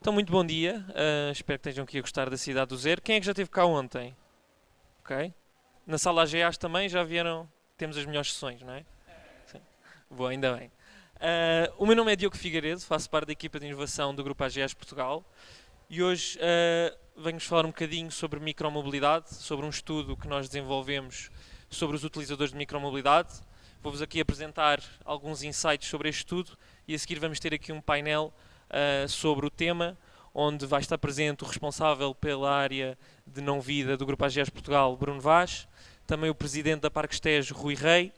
Então, muito bom dia. Espero que estejam aqui a gostar da cidade do Zero. Quem é que já esteve cá ontem? Ok. Na sala AGAs também já vieram. Temos as melhores sessões, não é? Sim. Boa, ainda bem. O meu nome é Diogo Figueiredo, faço parte da equipa de inovação do Grupo AGAs Portugal e hoje venho-vos falar um bocadinho sobre micromobilidade, sobre um estudo que nós desenvolvemos sobre os utilizadores de micromobilidade. Vou-vos aqui apresentar alguns insights sobre este estudo e a seguir vamos ter aqui um painel sobre o tema, onde vai estar presente o responsável pela área de não-vida do Grupo AGS Portugal, Bruno Vaz, também o presidente da Parques Tejo, Rui Rei.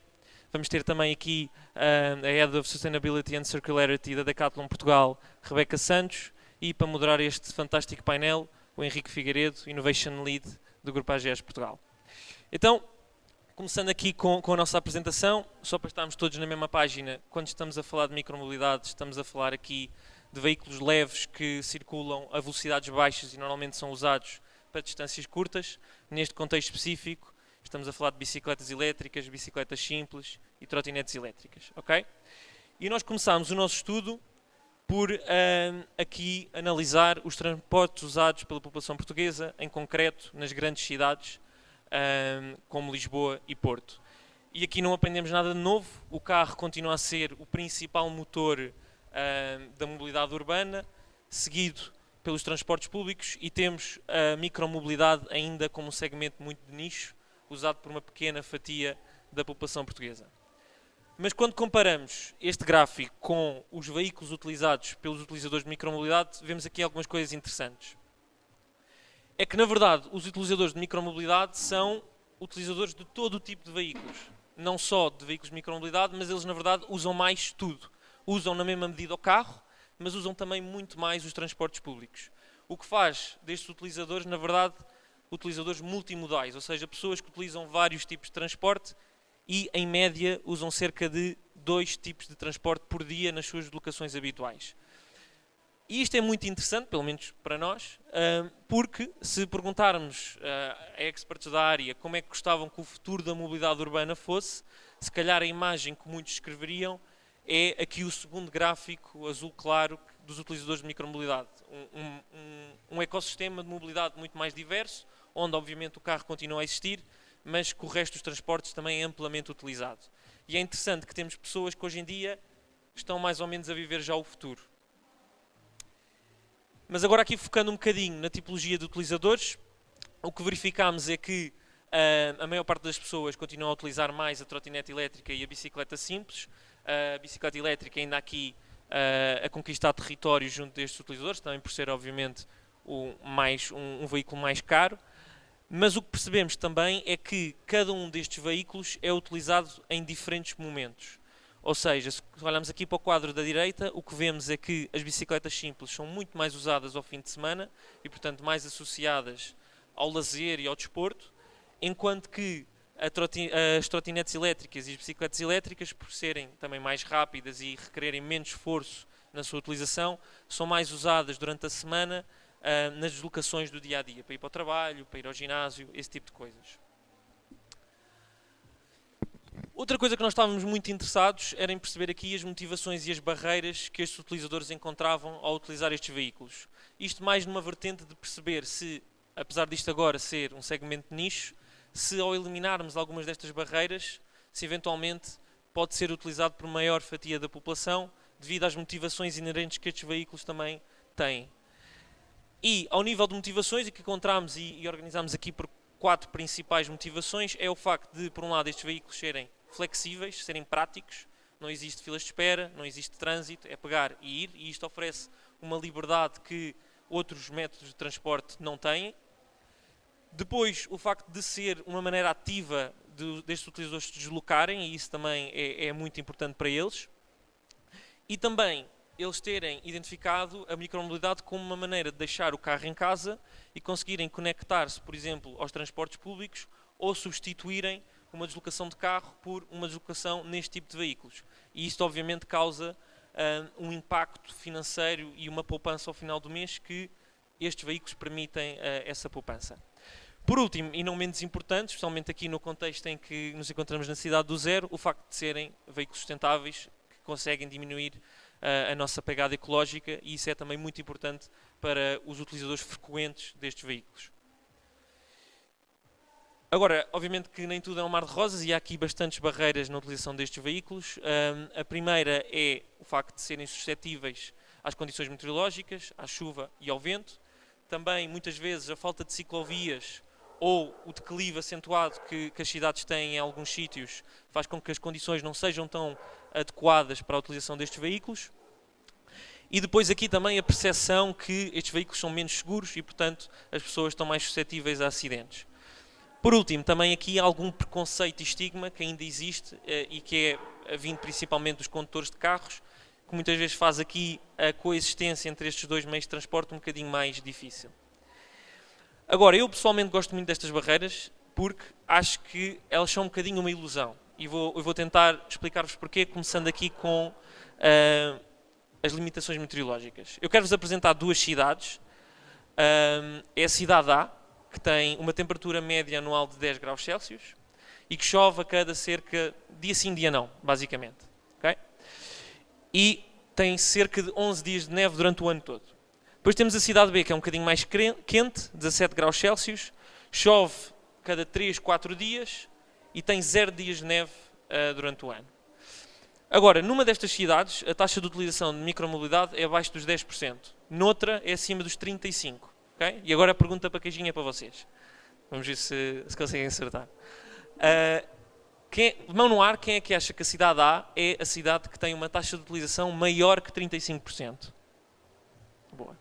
Vamos ter também aqui a Head of Sustainability and Circularity da Decathlon Portugal, Rebeca Santos, e para moderar este fantástico painel, o Henrique Figueiredo, Innovation Lead do Grupo AGS Portugal. Então, começando aqui com a nossa apresentação, só para estarmos todos na mesma página, quando estamos a falar de micromobilidade, estamos a falar aqui de veículos leves que circulam a velocidades baixas e normalmente são usados para distâncias curtas. Neste contexto específico, estamos a falar de bicicletas elétricas, bicicletas simples e trotinetes elétricas, ok? E nós começámos o nosso estudo por aqui analisar os transportes usados pela população portuguesa, em concreto nas grandes cidades, como Lisboa e Porto. E aqui não aprendemos nada de novo, o carro continua a ser o principal motor da mobilidade urbana, seguido pelos transportes públicos, e temos a micromobilidade ainda como um segmento muito de nicho, usado por uma pequena fatia da população portuguesa. Mas quando comparamos este gráfico com os veículos utilizados pelos utilizadores de micromobilidade, vemos aqui algumas coisas interessantes. É que, na verdade, os utilizadores de micromobilidade são utilizadores de todo o tipo de veículos. Não só de veículos de micromobilidade, mas eles, na verdade, usam mais tudo. Usam na mesma medida o carro, mas usam também muito mais os transportes públicos. O que faz destes utilizadores, na verdade, utilizadores multimodais, ou seja, pessoas que utilizam vários tipos de transporte e, em média, usam cerca de 2 tipos de transporte por dia nas suas deslocações habituais. E isto é muito interessante, pelo menos para nós, porque se perguntarmos a experts da área como é que gostavam que o futuro da mobilidade urbana fosse, se calhar a imagem que muitos escreveriam é aqui o segundo gráfico azul claro dos utilizadores de micromobilidade. Um ecossistema de mobilidade muito mais diverso, onde obviamente o carro continua a existir, mas que o resto dos transportes também é amplamente utilizado. E é interessante que temos pessoas que hoje em dia estão mais ou menos a viver já o futuro. Mas agora aqui focando um bocadinho na tipologia de utilizadores, o que verificamos é que a maior parte das pessoas continua a utilizar mais a trotinete elétrica e a bicicleta simples. A bicicleta elétrica ainda aqui a conquistar território junto destes utilizadores, também por ser obviamente um veículo mais caro. Mas o que percebemos também é que cada um destes veículos é utilizado em diferentes momentos. Ou seja, se olharmos aqui para o quadro da direita, o que vemos é que as bicicletas simples são muito mais usadas ao fim de semana e, portanto, mais associadas ao lazer e ao desporto, enquanto que as trotinetes elétricas e as bicicletas elétricas, por serem também mais rápidas e requererem menos esforço na sua utilização, são mais usadas durante a semana nas deslocações do dia-a-dia, para ir para o trabalho, para ir ao ginásio, esse tipo de coisas. Outra coisa que nós estávamos muito interessados era em perceber aqui as motivações e as barreiras que estes utilizadores encontravam ao utilizar estes veículos. Isto mais numa vertente de perceber se, apesar disto agora ser um segmento de nicho, se ao eliminarmos algumas destas barreiras, se eventualmente pode ser utilizado por maior fatia da população devido às motivações inerentes que estes veículos também têm. E ao nível de motivações, o que encontramos e organizamos aqui por 4 principais motivações é o facto de, por um lado, estes veículos serem flexíveis, serem práticos, não existe filas de espera, não existe trânsito, é pegar e ir, e isto oferece uma liberdade que outros métodos de transporte não têm. Depois, o facto de ser uma maneira ativa destes utilizadores se deslocarem, e isso também é muito importante para eles. E também eles terem identificado a micromobilidade como uma maneira de deixar o carro em casa e conseguirem conectar-se, por exemplo, aos transportes públicos ou substituírem uma deslocação de carro por uma deslocação neste tipo de veículos. E isto obviamente causa um impacto financeiro e uma poupança ao final do mês que estes veículos permitem essa poupança. Por último, e não menos importante, especialmente aqui no contexto em que nos encontramos na cidade do zero, o facto de serem veículos sustentáveis que conseguem diminuir a nossa pegada ecológica, e isso é também muito importante para os utilizadores frequentes destes veículos. Agora, obviamente que nem tudo é um mar de rosas e há aqui bastantes barreiras na utilização destes veículos. A primeira é o facto de serem suscetíveis às condições meteorológicas, à chuva e ao vento. Também, muitas vezes, a falta de ciclovias ou o declive acentuado que as cidades têm em alguns sítios faz com que as condições não sejam tão adequadas para a utilização destes veículos. E depois aqui também a percepção que estes veículos são menos seguros e, portanto, as pessoas estão mais suscetíveis a acidentes. Por último, também aqui há algum preconceito e estigma que ainda existe e que é vindo principalmente dos condutores de carros, que muitas vezes faz aqui a coexistência entre estes dois meios de transporte um bocadinho mais difícil. Agora, eu pessoalmente gosto muito destas barreiras porque acho que elas são um bocadinho uma ilusão. E eu vou tentar explicar-vos porquê, começando aqui com as limitações meteorológicas. Eu quero-vos apresentar duas cidades. É a cidade A, que tem uma temperatura média anual de 10 graus Celsius e que chove a cada cerca, dia sim, dia não, basicamente. Okay? E tem cerca de 11 dias de neve durante o ano todo. Depois temos a cidade B, que é um bocadinho mais quente, 17 graus Celsius, chove cada 3, 4 dias e tem 0 dias de neve durante o ano. Agora, numa destas cidades, a taxa de utilização de micromobilidade é abaixo dos 10%. Noutra, é acima dos 35%. Okay? E agora a pergunta para queijinho é para vocês. Vamos ver se conseguem acertar. Mão no ar, quem é que acha que a cidade A é a cidade que tem uma taxa de utilização maior que 35%? Boa.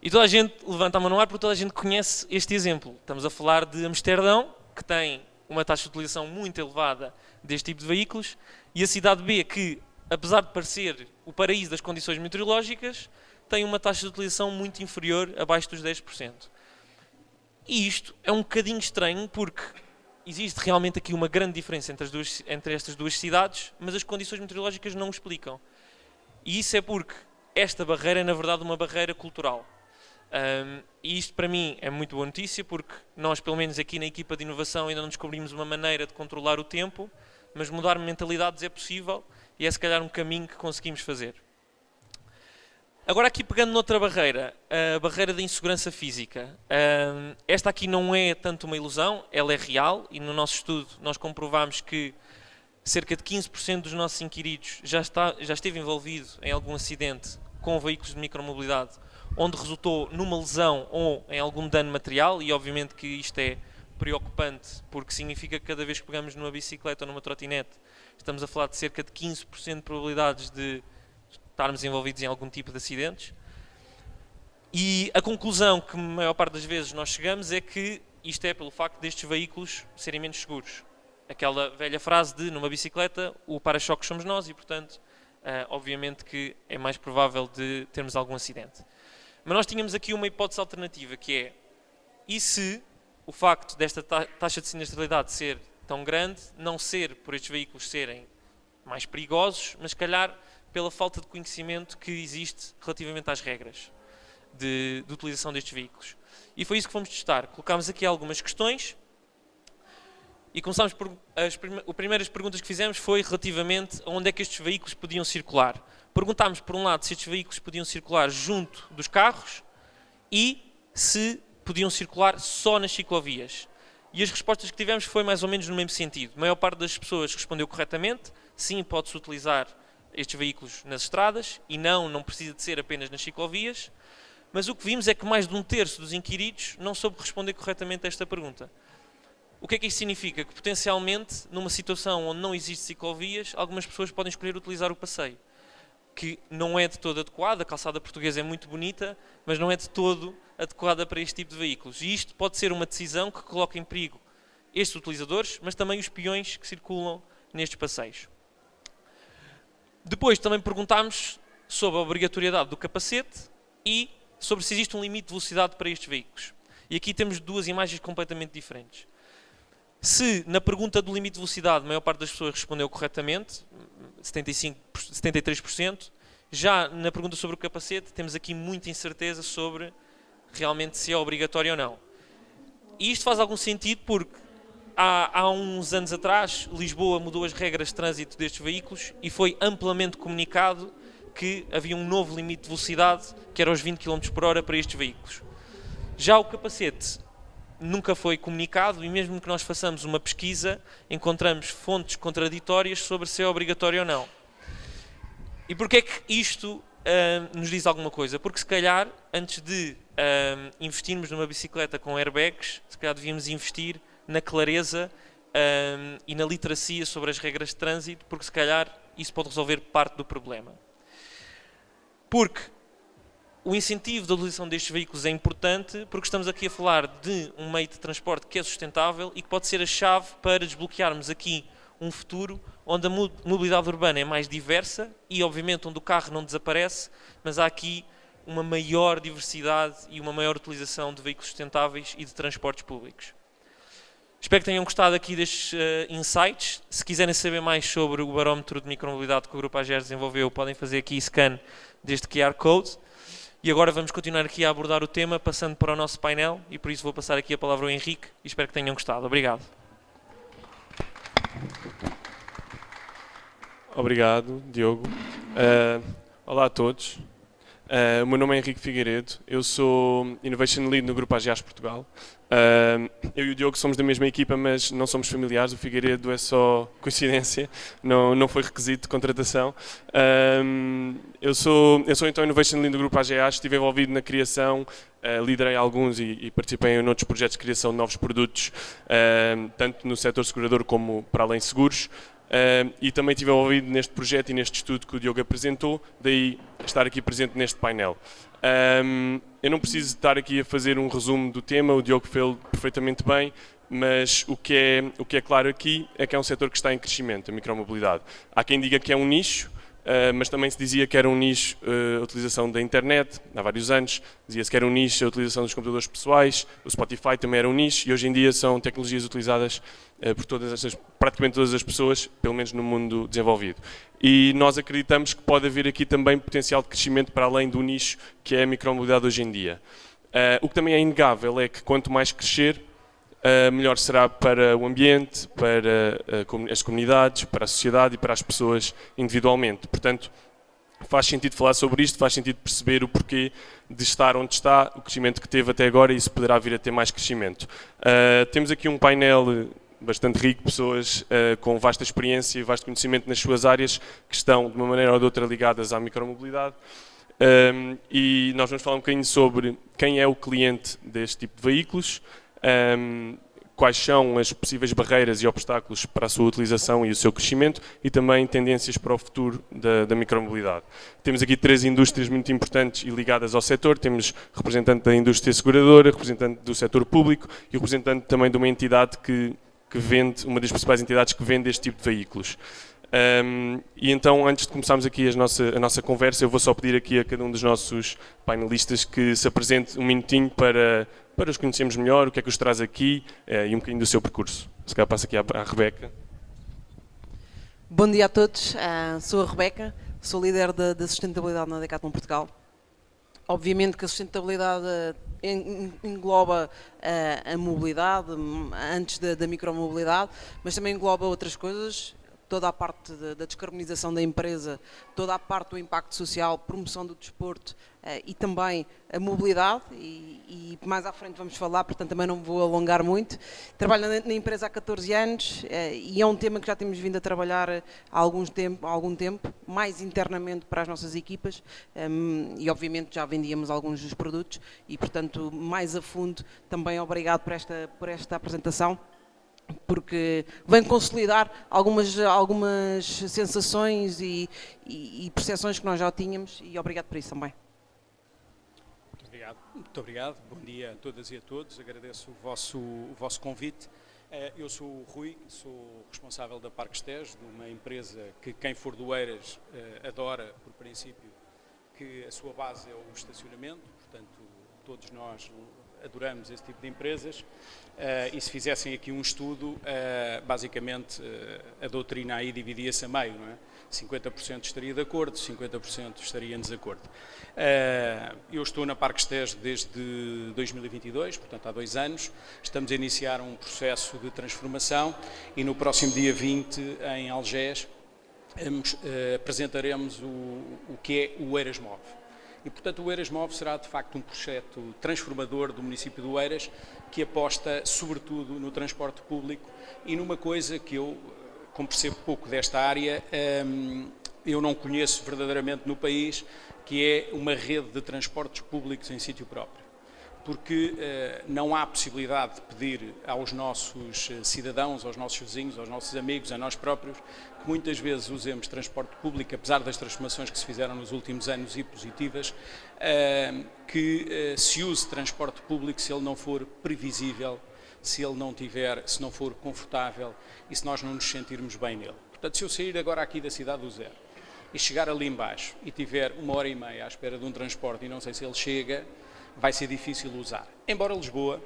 E toda a gente levanta a mão no ar porque toda a gente conhece este exemplo. Estamos a falar de Amsterdão, que tem uma taxa de utilização muito elevada deste tipo de veículos, e a cidade B, que, apesar de parecer o paraíso das condições meteorológicas, tem uma taxa de utilização muito inferior, abaixo dos 10%. E isto é um bocadinho estranho porque existe realmente aqui uma grande diferença entre estas duas cidades, mas as condições meteorológicas não o explicam. E isso é porque esta barreira é, na verdade, uma barreira cultural. E isto, para mim, é muito boa notícia porque nós, pelo menos aqui na equipa de inovação, ainda não descobrimos uma maneira de controlar o tempo, mas mudar mentalidades é possível e é, se calhar, um caminho que conseguimos fazer. Agora aqui pegando noutra barreira, a barreira da insegurança física. Esta aqui não é tanto uma ilusão, ela é real e no nosso estudo nós comprovamos que cerca de 15% dos nossos inquiridos já esteve envolvido em algum acidente com veículos de micromobilidade, onde resultou numa lesão ou em algum dano material, e obviamente que isto é preocupante porque significa que cada vez que pegamos numa bicicleta ou numa trotinete estamos a falar de cerca de 15% de probabilidades de estarmos envolvidos em algum tipo de acidentes. E a conclusão que a maior parte das vezes nós chegamos é que isto é pelo facto destes veículos serem menos seguros. Aquela velha frase de, numa bicicleta, o para-choques somos nós e, portanto, obviamente que é mais provável de termos algum acidente. Mas nós tínhamos aqui uma hipótese alternativa, que é, e se o facto desta taxa de sinistralidade ser tão grande, não ser por estes veículos serem mais perigosos, mas, se calhar, pela falta de conhecimento que existe relativamente às regras de utilização destes veículos. E foi isso que fomos testar. Colocámos aqui algumas questões e começámos por... As primeiras perguntas que fizemos foi relativamente a onde é que estes veículos podiam circular. Perguntámos, por um lado, se estes veículos podiam circular junto dos carros e se podiam circular só nas ciclovias. E as respostas que tivemos foi mais ou menos no mesmo sentido. A maior parte das pessoas respondeu corretamente, sim, pode-se utilizar estes veículos nas estradas e não precisa de ser apenas nas ciclovias, mas o que vimos é que mais de um terço dos inquiridos não soube responder corretamente a esta pergunta. O que é que isto significa? Que potencialmente, numa situação onde não existe ciclovias, algumas pessoas podem escolher utilizar o passeio, que não é de todo adequada. A calçada portuguesa é muito bonita, mas não é de todo adequada para este tipo de veículos. E isto pode ser uma decisão que coloca em perigo estes utilizadores, mas também os peões que circulam nestes passeios. Depois também perguntámos sobre a obrigatoriedade do capacete e sobre se existe um limite de velocidade para estes veículos. E aqui temos duas imagens completamente diferentes. Se na pergunta do limite de velocidade a maior parte das pessoas respondeu corretamente, 73%, já na pergunta sobre o capacete temos aqui muita incerteza sobre realmente se é obrigatório ou não. E isto faz algum sentido porque há uns anos atrás, Lisboa mudou as regras de trânsito destes veículos e foi amplamente comunicado que havia um novo limite de velocidade, que era os 20 km por hora para estes veículos. Já o capacete nunca foi comunicado, e mesmo que nós façamos uma pesquisa, encontramos fontes contraditórias sobre se é obrigatório ou não. E porquê é que isto nos diz alguma coisa? Porque se calhar, antes de investirmos numa bicicleta com airbags, se calhar devíamos investir na clareza e na literacia sobre as regras de trânsito, porque se calhar isso pode resolver parte do problema. Porque o incentivo da utilização destes veículos é importante, porque estamos aqui a falar de um meio de transporte que é sustentável e que pode ser a chave para desbloquearmos aqui um futuro onde a mobilidade urbana é mais diversa e, obviamente, onde o carro não desaparece, mas há aqui uma maior diversidade e uma maior utilização de veículos sustentáveis e de transportes públicos. Espero que tenham gostado aqui destes insights. Se quiserem saber mais sobre o barómetro de micromobilidade que o Grupo AGER desenvolveu, podem fazer aqui scan deste QR Code. E agora vamos continuar aqui a abordar o tema, passando para o nosso painel, e por isso vou passar aqui a palavra ao Henrique, e espero que tenham gostado. Obrigado. Obrigado, Diogo. Olá a todos. O meu nome é Henrique Figueiredo, eu sou Innovation Lead no Grupo AGEAS Portugal. Eu e o Diogo somos da mesma equipa, mas não somos familiares. O Figueiredo é só coincidência, não foi requisito de contratação. Eu sou então Innovation Lead no Grupo AGEAS, estive envolvido na criação, liderei alguns e participei em outros projetos de criação de novos produtos, tanto no setor segurador como para além seguros. E também estive envolvido neste projeto e neste estudo que o Diogo apresentou, daí estar aqui presente neste painel. Eu não preciso estar aqui a fazer um resumo do tema, o Diogo fez perfeitamente bem, mas o que é claro aqui é que é um setor que está em crescimento, a micromobilidade. Há quem diga que é um nicho, mas também se dizia que era um nicho a utilização da internet, há vários anos, dizia-se que era um nicho a utilização dos computadores pessoais, o Spotify também era um nicho, e hoje em dia são tecnologias utilizadas por praticamente todas as pessoas, pelo menos no mundo desenvolvido. E nós acreditamos que pode haver aqui também potencial de crescimento para além do nicho que é a micromobilidade hoje em dia. O que também é inegável é que quanto mais crescer, melhor será para o ambiente, para as comunidades, para a sociedade e para as pessoas individualmente. Portanto, faz sentido falar sobre isto, faz sentido perceber o porquê de estar onde está, o crescimento que teve até agora, e isso poderá vir a ter mais crescimento. Temos aqui um painel bastante rico, pessoas com vasta experiência e vasto conhecimento nas suas áreas, que estão de uma maneira ou de outra ligadas à micromobilidade. E nós vamos falar um bocadinho sobre quem é o cliente deste tipo de veículos, quais são as possíveis barreiras e obstáculos para a sua utilização e o seu crescimento, e também tendências para o futuro da micromobilidade. Temos aqui 3 indústrias muito importantes e ligadas ao setor. Temos representante da indústria seguradora, representante do setor público e representante também de uma entidade que vende, uma das principais entidades que vende este tipo de veículos. E então, antes de começarmos aqui a nossa conversa, eu vou só pedir aqui a cada um dos nossos painelistas que se apresente um minutinho para os conhecermos melhor, o que é que os traz aqui e um bocadinho do seu percurso. Se calhar passo aqui à Rebeca. Bom dia a todos, sou a Rebeca, sou líder da sustentabilidade na Decathlon Portugal. Obviamente que a sustentabilidade engloba a mobilidade, antes da micromobilidade, mas também engloba outras coisas, toda a parte da descarbonização da empresa, toda a parte do impacto social, promoção do desporto e também a mobilidade, e mais à frente vamos falar, portanto também não vou alongar muito. Trabalho na empresa há 14 anos e é um tema que já temos vindo a trabalhar há algum tempo, mais internamente para as nossas equipas, e obviamente já vendíamos alguns dos produtos e, portanto, mais a fundo. Também obrigado por esta apresentação, porque vem consolidar algumas sensações e percepções que nós já tínhamos, e obrigado por isso também. Muito obrigado. Bom dia a todas e a todos. Agradeço o vosso convite. Eu sou o Rui, sou responsável da Parques Tejo, de uma empresa que quem for do Eiras adora, por princípio, que a sua base é o estacionamento, portanto todos nós adoramos esse tipo de empresas, e se fizessem aqui um estudo, basicamente a doutrina aí dividia-se a meio, não é? 50% estaria de acordo, 50% estaria em desacordo. Eu estou na Parques Tejo desde 2022, portanto há 2 anos, estamos a iniciar um processo de transformação e no próximo dia 20 em Algés apresentaremos o que é o Oeiras Move. E, portanto, o Oeiras Move será, de facto, um projeto transformador do município de Oeiras, que aposta, sobretudo, no transporte público e numa coisa que eu, como percebo pouco desta área, eu não conheço verdadeiramente no país, que é uma rede de transportes públicos em sítio próprio. Porque não há possibilidade de pedir aos nossos cidadãos, aos nossos vizinhos, aos nossos amigos, a nós próprios, que muitas vezes usemos transporte público, apesar das transformações que se fizeram nos últimos anos e positivas, que se use transporte público se ele não for previsível, se não for confortável e se nós não nos sentirmos bem nele. Portanto, se eu sair agora aqui da cidade do Zero e chegar ali embaixo e tiver 1h30 à espera de um transporte e não sei se ele chega, vai ser difícil usar. Embora Lisboa,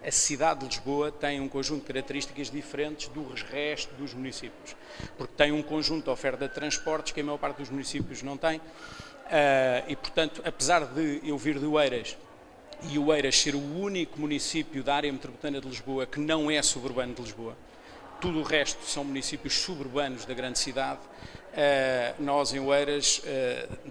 a cidade de Lisboa, tem um conjunto de características diferentes do resto dos municípios, porque tem um conjunto de oferta de transportes que a maior parte dos municípios não tem, e portanto, apesar de eu vir de Oeiras, e Oeiras ser o único município da área metropolitana de Lisboa que não é suburbano de Lisboa, tudo o resto são municípios suburbanos da grande cidade. Nós em Oeiras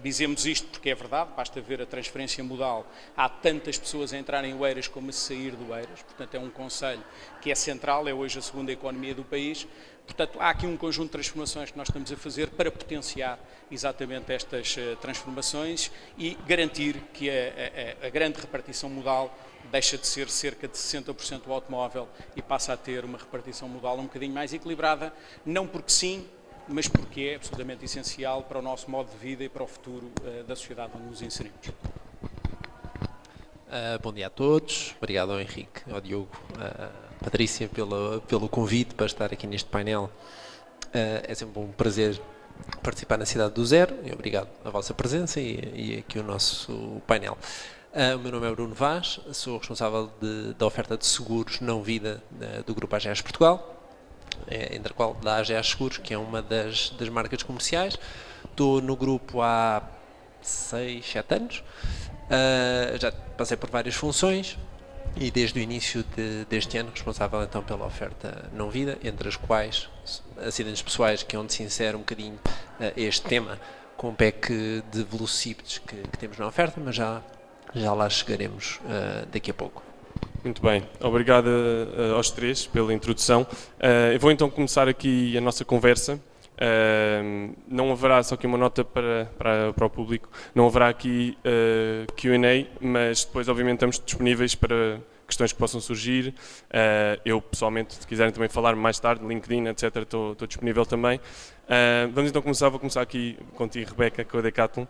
dizemos isto porque é verdade, basta ver a transferência modal, há tantas pessoas a entrar em Oeiras como a sair de Oeiras, portanto é um concelho que é central, é hoje a segunda economia do país, portanto há aqui um conjunto de transformações que nós estamos a fazer para potenciar exatamente estas transformações e garantir que a grande repartição modal deixa de ser cerca de 60% do automóvel e passa a ter uma repartição modal um bocadinho mais equilibrada, não porque sim, mas porque é absolutamente essencial para o nosso modo de vida e para o futuro da sociedade onde nos inserimos. Bom dia a todos, obrigado ao Henrique, ao Diogo, à Patrícia pelo convite para estar aqui neste painel. É sempre um prazer participar na cidade do Zero e obrigado à vossa presença e aqui o nosso painel. O meu nome é Bruno Vaz, sou responsável da oferta de seguros não vida do Grupo AGEAS Portugal, entre a qual da AGEAS Seguros, que é uma das marcas comerciais. Estou no grupo há 6, 7 anos, já passei por várias funções e desde o início deste ano responsável então pela oferta não vida, entre as quais acidentes pessoais, que é onde se insere um bocadinho este tema com o pack de velocípedes que temos na oferta, mas já lá chegaremos daqui a pouco. Muito bem, obrigado aos três pela introdução. Eu vou então começar aqui a nossa conversa. Não haverá, só aqui uma nota para o público, não haverá aqui Q&A, mas depois obviamente estamos disponíveis para questões que possam surgir. Eu pessoalmente, se quiserem também falar mais tarde, LinkedIn, etc., estou disponível também. Vamos então começar, vou começar aqui contigo, Rebeca, com a Decathlon.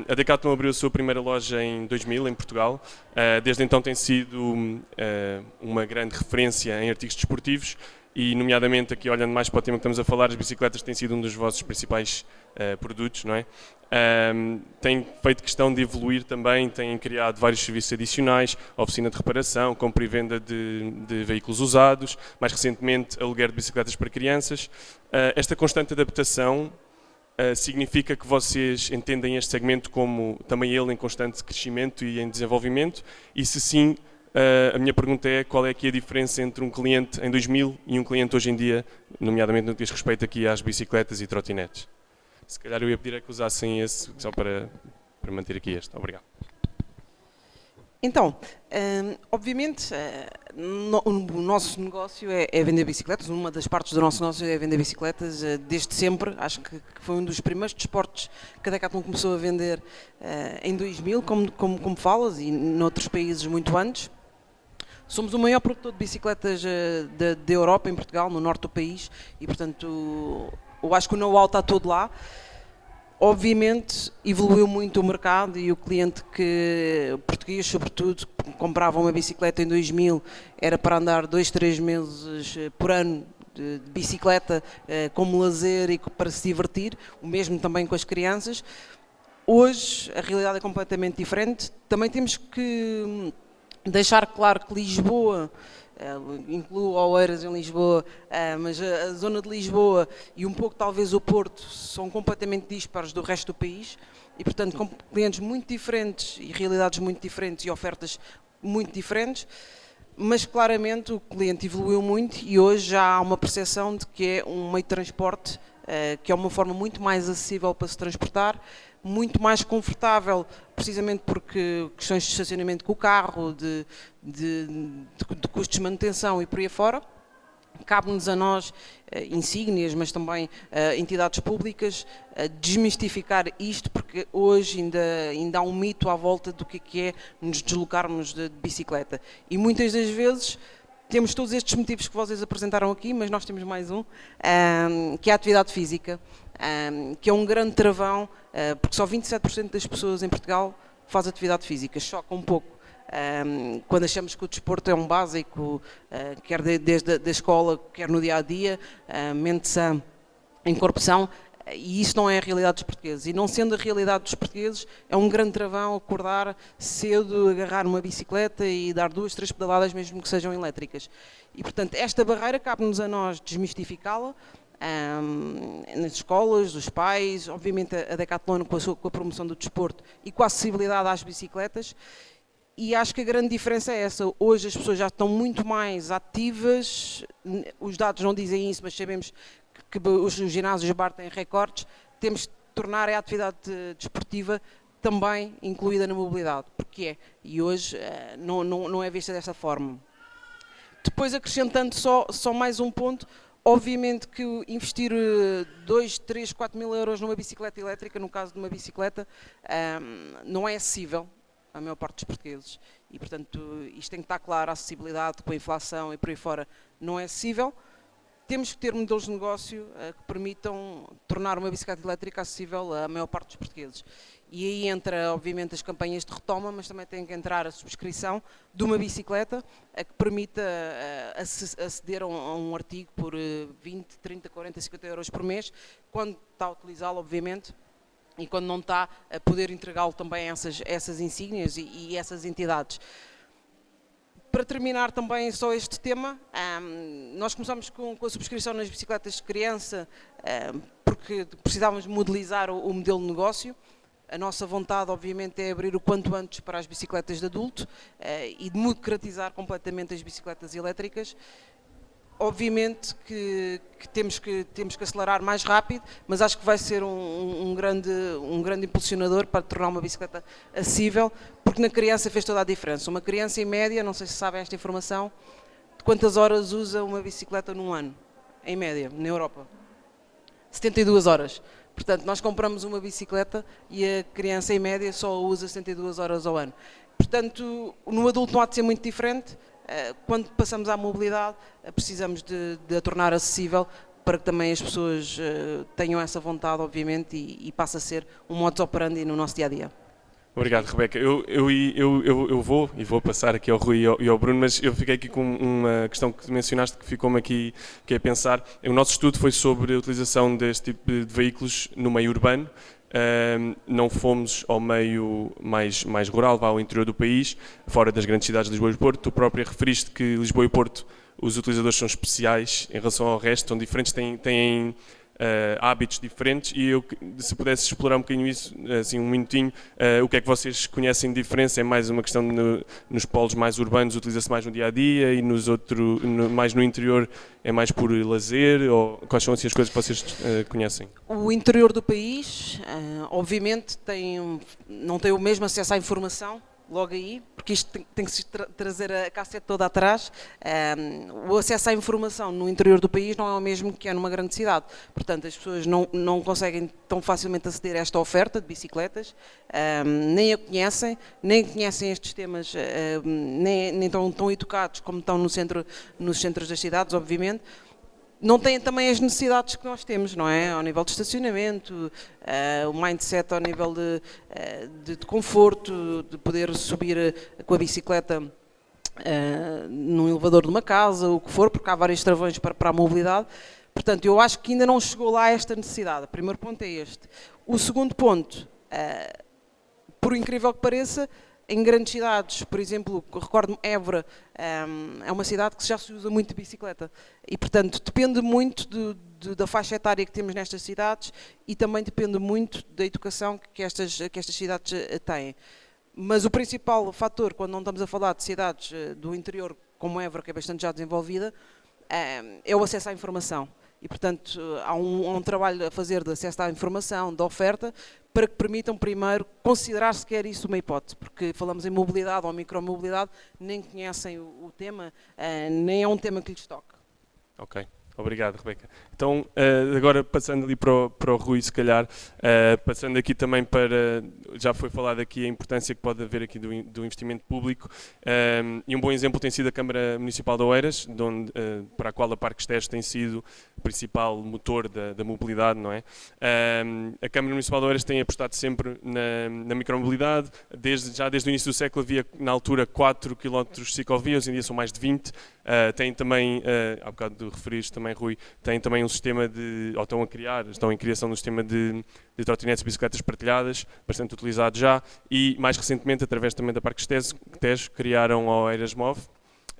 A Decathlon abriu a sua primeira loja em 2000 em Portugal. Desde então tem sido uma grande referência em artigos desportivos e, nomeadamente, aqui olhando mais para o tema que estamos a falar, as bicicletas têm sido um dos vossos principais produtos, não é? Têm feito questão de evoluir também, têm criado vários serviços adicionais, oficina de reparação, compra e venda de veículos usados, mais recentemente aluguer de bicicletas para crianças. Esta constante adaptação significa que vocês entendem este segmento como também ele em constante crescimento e em desenvolvimento? E se sim, a minha pergunta é qual é aqui a diferença entre um cliente em 2000 e um cliente hoje em dia, nomeadamente no que diz respeito aqui às bicicletas e trotinetes? Se calhar eu ia pedir a que usassem esse, só para manter aqui este. Obrigado. Então, obviamente, o nosso negócio é vender bicicletas, uma das partes do nosso negócio é vender bicicletas desde sempre. Acho que foi um dos primeiros desportos que a Decathlon começou a vender em 2000, como falas, e noutros países muito antes. Somos o maior produtor de bicicletas da Europa, em Portugal, no norte do país, e portanto eu acho que o know-how está todo lá. Obviamente evoluiu muito o mercado e o cliente português, sobretudo, comprava uma bicicleta em 2000, era para andar 2, 3 meses por ano de bicicleta como lazer e para se divertir, o mesmo também com as crianças. Hoje a realidade é completamente diferente. Também temos que deixar claro que Lisboa, incluo Oeiras em Lisboa, mas a zona de Lisboa e um pouco talvez o Porto são completamente dispares do resto do país e, portanto, com clientes muito diferentes e realidades muito diferentes e ofertas muito diferentes, mas claramente o cliente evoluiu muito e hoje já há uma percepção de que é um meio de transporte que é uma forma muito mais acessível para se transportar, muito mais confortável, precisamente porque questões de estacionamento com o carro, de custos de manutenção e por aí fora. Cabe-nos a nós, insígnias, mas também entidades públicas, desmistificar isto, porque hoje ainda há um mito à volta do que é nos deslocarmos de bicicleta. E muitas das vezes temos todos estes motivos que vocês apresentaram aqui, mas nós temos mais um, que é a atividade física, que é um grande travão, porque só 27% das pessoas em Portugal faz atividade física, choca um pouco. Quando achamos que o desporto é um básico, quer desde a escola, quer no dia-a-dia, mente sã, em corpo são, e isso não é a realidade dos portugueses. E não sendo a realidade dos portugueses, é um grande travão acordar cedo, agarrar uma bicicleta e dar 2, 3 pedaladas, mesmo que sejam elétricas. E, portanto, esta barreira cabe-nos a nós desmistificá-la, nas escolas, dos pais, obviamente a Decathlon com a promoção do desporto e com a acessibilidade às bicicletas. E acho que a grande diferença é essa. Hoje as pessoas já estão muito mais ativas, os dados não dizem isso, mas sabemos que os ginásios batem recordes. Temos de tornar a atividade desportiva também incluída na mobilidade, porque é, e hoje não é vista dessa forma. Depois, acrescentando só mais um ponto, obviamente que investir 2, 3, 4 mil euros numa bicicleta elétrica, no caso de uma bicicleta, não é acessível a maior parte dos portugueses, e portanto isto tem que estar claro, a acessibilidade com a inflação e por aí fora não é acessível. Temos que ter modelos de negócio que permitam tornar uma bicicleta elétrica acessível à maior parte dos portugueses. E aí entra obviamente as campanhas de retoma, mas também tem que entrar a subscrição de uma bicicleta que permita aceder a um artigo por 20, 30, 40, 50 euros por mês, quando está a utilizá-lo obviamente, e quando não está a poder entregá-lo também a essas insígnias e essas entidades. Para terminar também só este tema, nós começamos com a subscrição nas bicicletas de criança, porque precisávamos modelizar o modelo de negócio. A nossa vontade, obviamente, é abrir o quanto antes para as bicicletas de adulto e democratizar completamente as bicicletas elétricas. Obviamente que temos que acelerar mais rápido, mas acho que vai ser um grande impulsionador para tornar uma bicicleta acessível, porque na criança fez toda a diferença. Uma criança em média, não sei se sabem esta informação, quantas horas usa uma bicicleta num ano, em média, na Europa? 72 horas. Portanto, nós compramos uma bicicleta e a criança em média só usa 72 horas ao ano. Portanto, no adulto não há de ser muito diferente. Quando passamos à mobilidade, precisamos de a tornar acessível para que também as pessoas tenham essa vontade, obviamente, e passe a ser um modus operandi no nosso dia-a-dia. Obrigado, Rebeca. Eu vou passar aqui ao Rui e ao Bruno, mas eu fiquei aqui com uma questão que mencionaste que ficou-me aqui a pensar. O nosso estudo foi sobre a utilização deste tipo de veículos no meio urbano. Não fomos ao meio mais rural, ao interior do país, fora das grandes cidades de Lisboa e Porto. Tu própria referiste que Lisboa e Porto, os utilizadores são especiais em relação ao resto, são diferentes, têm hábitos diferentes, e eu, se pudesse explorar um bocadinho isso, assim um minutinho, o que é que vocês conhecem de diferença? É mais uma questão nos polos mais urbanos, utiliza-se mais no dia-a-dia, e mais no interior é mais por lazer, ou quais são assim, as coisas que vocês conhecem? O interior do país, obviamente, não tem o mesmo acesso à informação, logo aí, porque isto tem que se trazer a cassete toda atrás. O acesso à informação no interior do país não é o mesmo que é numa grande cidade. Portanto, as pessoas não conseguem tão facilmente aceder a esta oferta de bicicletas, nem a conhecem, nem conhecem estes temas, nem estão tão educados como estão nos centros das cidades, obviamente. Não têm também as necessidades que nós temos, não é? Ao nível de estacionamento, o mindset ao nível de conforto, de poder subir com a bicicleta num elevador de uma casa, o que for, porque há vários travões para a mobilidade. Portanto, eu acho que ainda não chegou lá esta necessidade. O primeiro ponto é este. O segundo ponto, por incrível que pareça, em grandes cidades, por exemplo, recordo-me, Évora, é uma cidade que já se usa muito de bicicleta e, portanto, depende muito da faixa etária que temos nestas cidades e também depende muito da educação que estas cidades têm. Mas o principal fator, quando não estamos a falar de cidades do interior como Évora, que é bastante já desenvolvida, é o acesso à informação. E, portanto, há um trabalho a fazer de acesso à informação, de oferta, para que permitam primeiro considerar sequer isso uma hipótese, porque falamos em mobilidade ou micromobilidade, nem conhecem o tema, nem é um tema que lhes toca. Ok, obrigado, Rebeca. Então, agora passando ali para o Rui, se calhar, passando aqui também para, já foi falado aqui a importância que pode haver aqui do investimento público, e um bom exemplo tem sido a Câmara Municipal de Oeiras, para a qual a Parques Tejo tem sido o principal motor da mobilidade, não é? A Câmara Municipal de Oeiras tem apostado sempre na micromobilidade, já desde o início do século havia na altura 4 km de ciclovias, hoje em dia são mais de 20, tem também, há bocado de referires também, Rui, tem também um sistema ou estão em criação de um sistema de trotinetes e bicicletas partilhadas, bastante utilizado já, e mais recentemente, através também da Parques Tejo, criaram a Oeiras Move,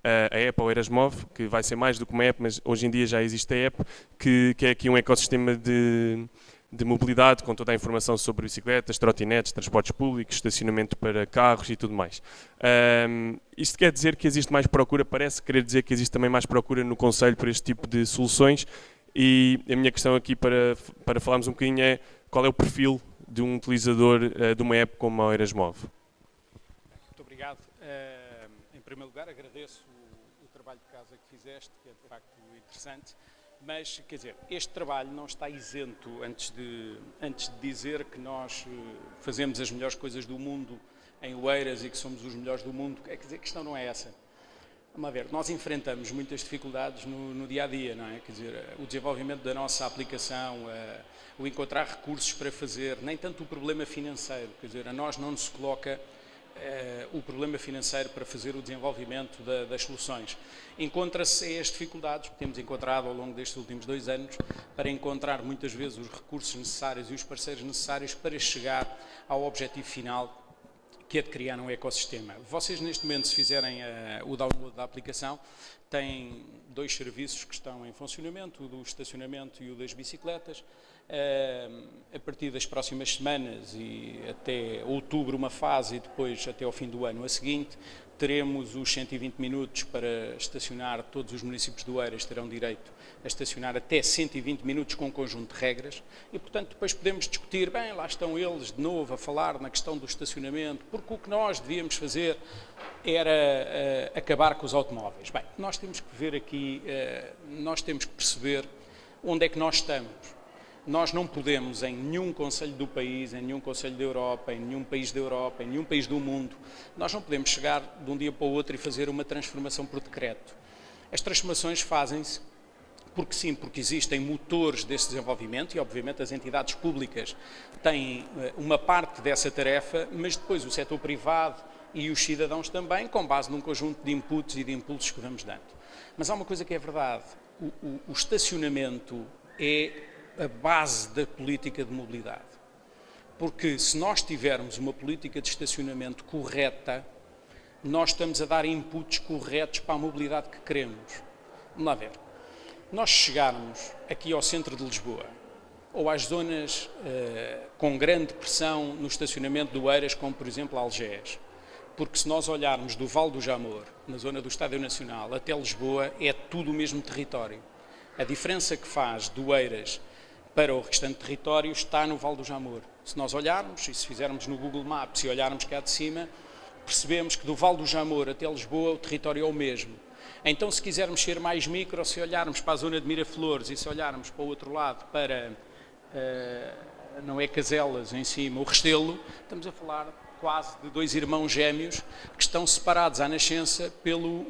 a app Oeiras Move, que vai ser mais do que uma app, mas hoje em dia já existe a app, que é aqui um ecossistema de mobilidade, com toda a informação sobre bicicletas, trotinetes, transportes públicos, estacionamento para carros e tudo mais. Isto quer dizer que existe mais procura, parece querer dizer que existe também mais procura no Conselho por este tipo de soluções, e a minha questão aqui para falarmos um bocadinho é qual é o perfil de um utilizador de uma app como a Oeiras Move? Muito obrigado. Em primeiro lugar, agradeço o trabalho de casa que fizeste, que é de facto interessante. Mas, quer dizer, este trabalho não está isento, antes de dizer que nós fazemos as melhores coisas do mundo em Oeiras e que somos os melhores do mundo, quer dizer, a questão não é essa. Vamos ver, nós enfrentamos muitas dificuldades no dia-a-dia, não é? Quer dizer, o desenvolvimento da nossa aplicação, o encontrar recursos para fazer, nem tanto o problema financeiro, quer dizer, a nós não nos coloca o problema financeiro para fazer o desenvolvimento das soluções. Encontra-se as dificuldades que temos encontrado ao longo destes últimos 2 anos para encontrar muitas vezes os recursos necessários e os parceiros necessários para chegar ao objetivo final, que é de criar um ecossistema. Vocês neste momento, se fizerem o download da aplicação, têm 2 serviços que estão em funcionamento, o do estacionamento e o das bicicletas. A partir das próximas semanas e até outubro uma fase e depois até ao fim do ano a seguinte, teremos os 120 minutos para estacionar. Todos os municípios de Oeiras terão direito a estacionar até 120 minutos com um conjunto de regras e, portanto, depois podemos discutir, bem, lá estão eles de novo a falar na questão do estacionamento, porque o que nós devíamos fazer era acabar com os automóveis. Bem, nós temos que ver aqui, nós temos que perceber onde é que nós estamos. Nós não podemos, em nenhum concelho do país, em nenhum concelho da Europa, em nenhum país da Europa, em nenhum país do mundo, nós não podemos chegar de um dia para o outro e fazer uma transformação por decreto. As transformações fazem-se porque sim, porque existem motores desse desenvolvimento e, obviamente, as entidades públicas têm uma parte dessa tarefa, mas depois o setor privado e os cidadãos também, com base num conjunto de inputs e de impulsos que vamos dando. Mas há uma coisa que é verdade, o estacionamento é a base da política de mobilidade. Porque se nós tivermos uma política de estacionamento correta, nós estamos a dar inputs corretos para a mobilidade que queremos. Vamos lá ver. Nós chegarmos aqui ao centro de Lisboa, ou às zonas com grande pressão no estacionamento de Oeiras, como por exemplo Algés, porque se nós olharmos do Vale do Jamor, na zona do Estádio Nacional, até Lisboa, é tudo o mesmo território. A diferença que faz de Oeiras para o restante território está no Vale do Jamor. Se nós olharmos, e se fizermos no Google Maps e olharmos cá de cima, percebemos que do Vale do Jamor até Lisboa o território é o mesmo. Então, se quisermos ser mais micro, se olharmos para a zona de Miraflores e se olharmos para o outro lado, para, não é Caselas em cima, o Restelo, estamos a falar quase de 2 irmãos gêmeos que estão separados à nascença pelo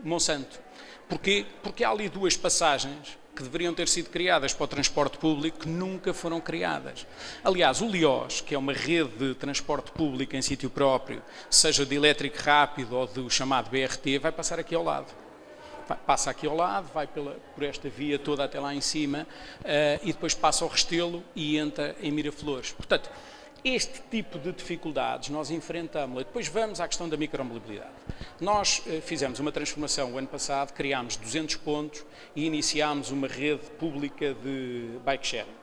Monsanto. Porquê? Porque há ali 2 passagens que deveriam ter sido criadas para o transporte público que nunca foram criadas. Aliás, o Liós, que é uma rede de transporte público em sítio próprio, seja de elétrico rápido ou do chamado BRT, vai passar aqui ao lado. Passa aqui ao lado, vai por esta via toda até lá em cima e depois passa ao Restelo e entra em Miraflores. Portanto, este tipo de dificuldades nós enfrentamos. Depois vamos à questão da micromobilidade. Nós fizemos uma transformação o ano passado, criámos 200 pontos e iniciámos uma rede pública de bike sharing.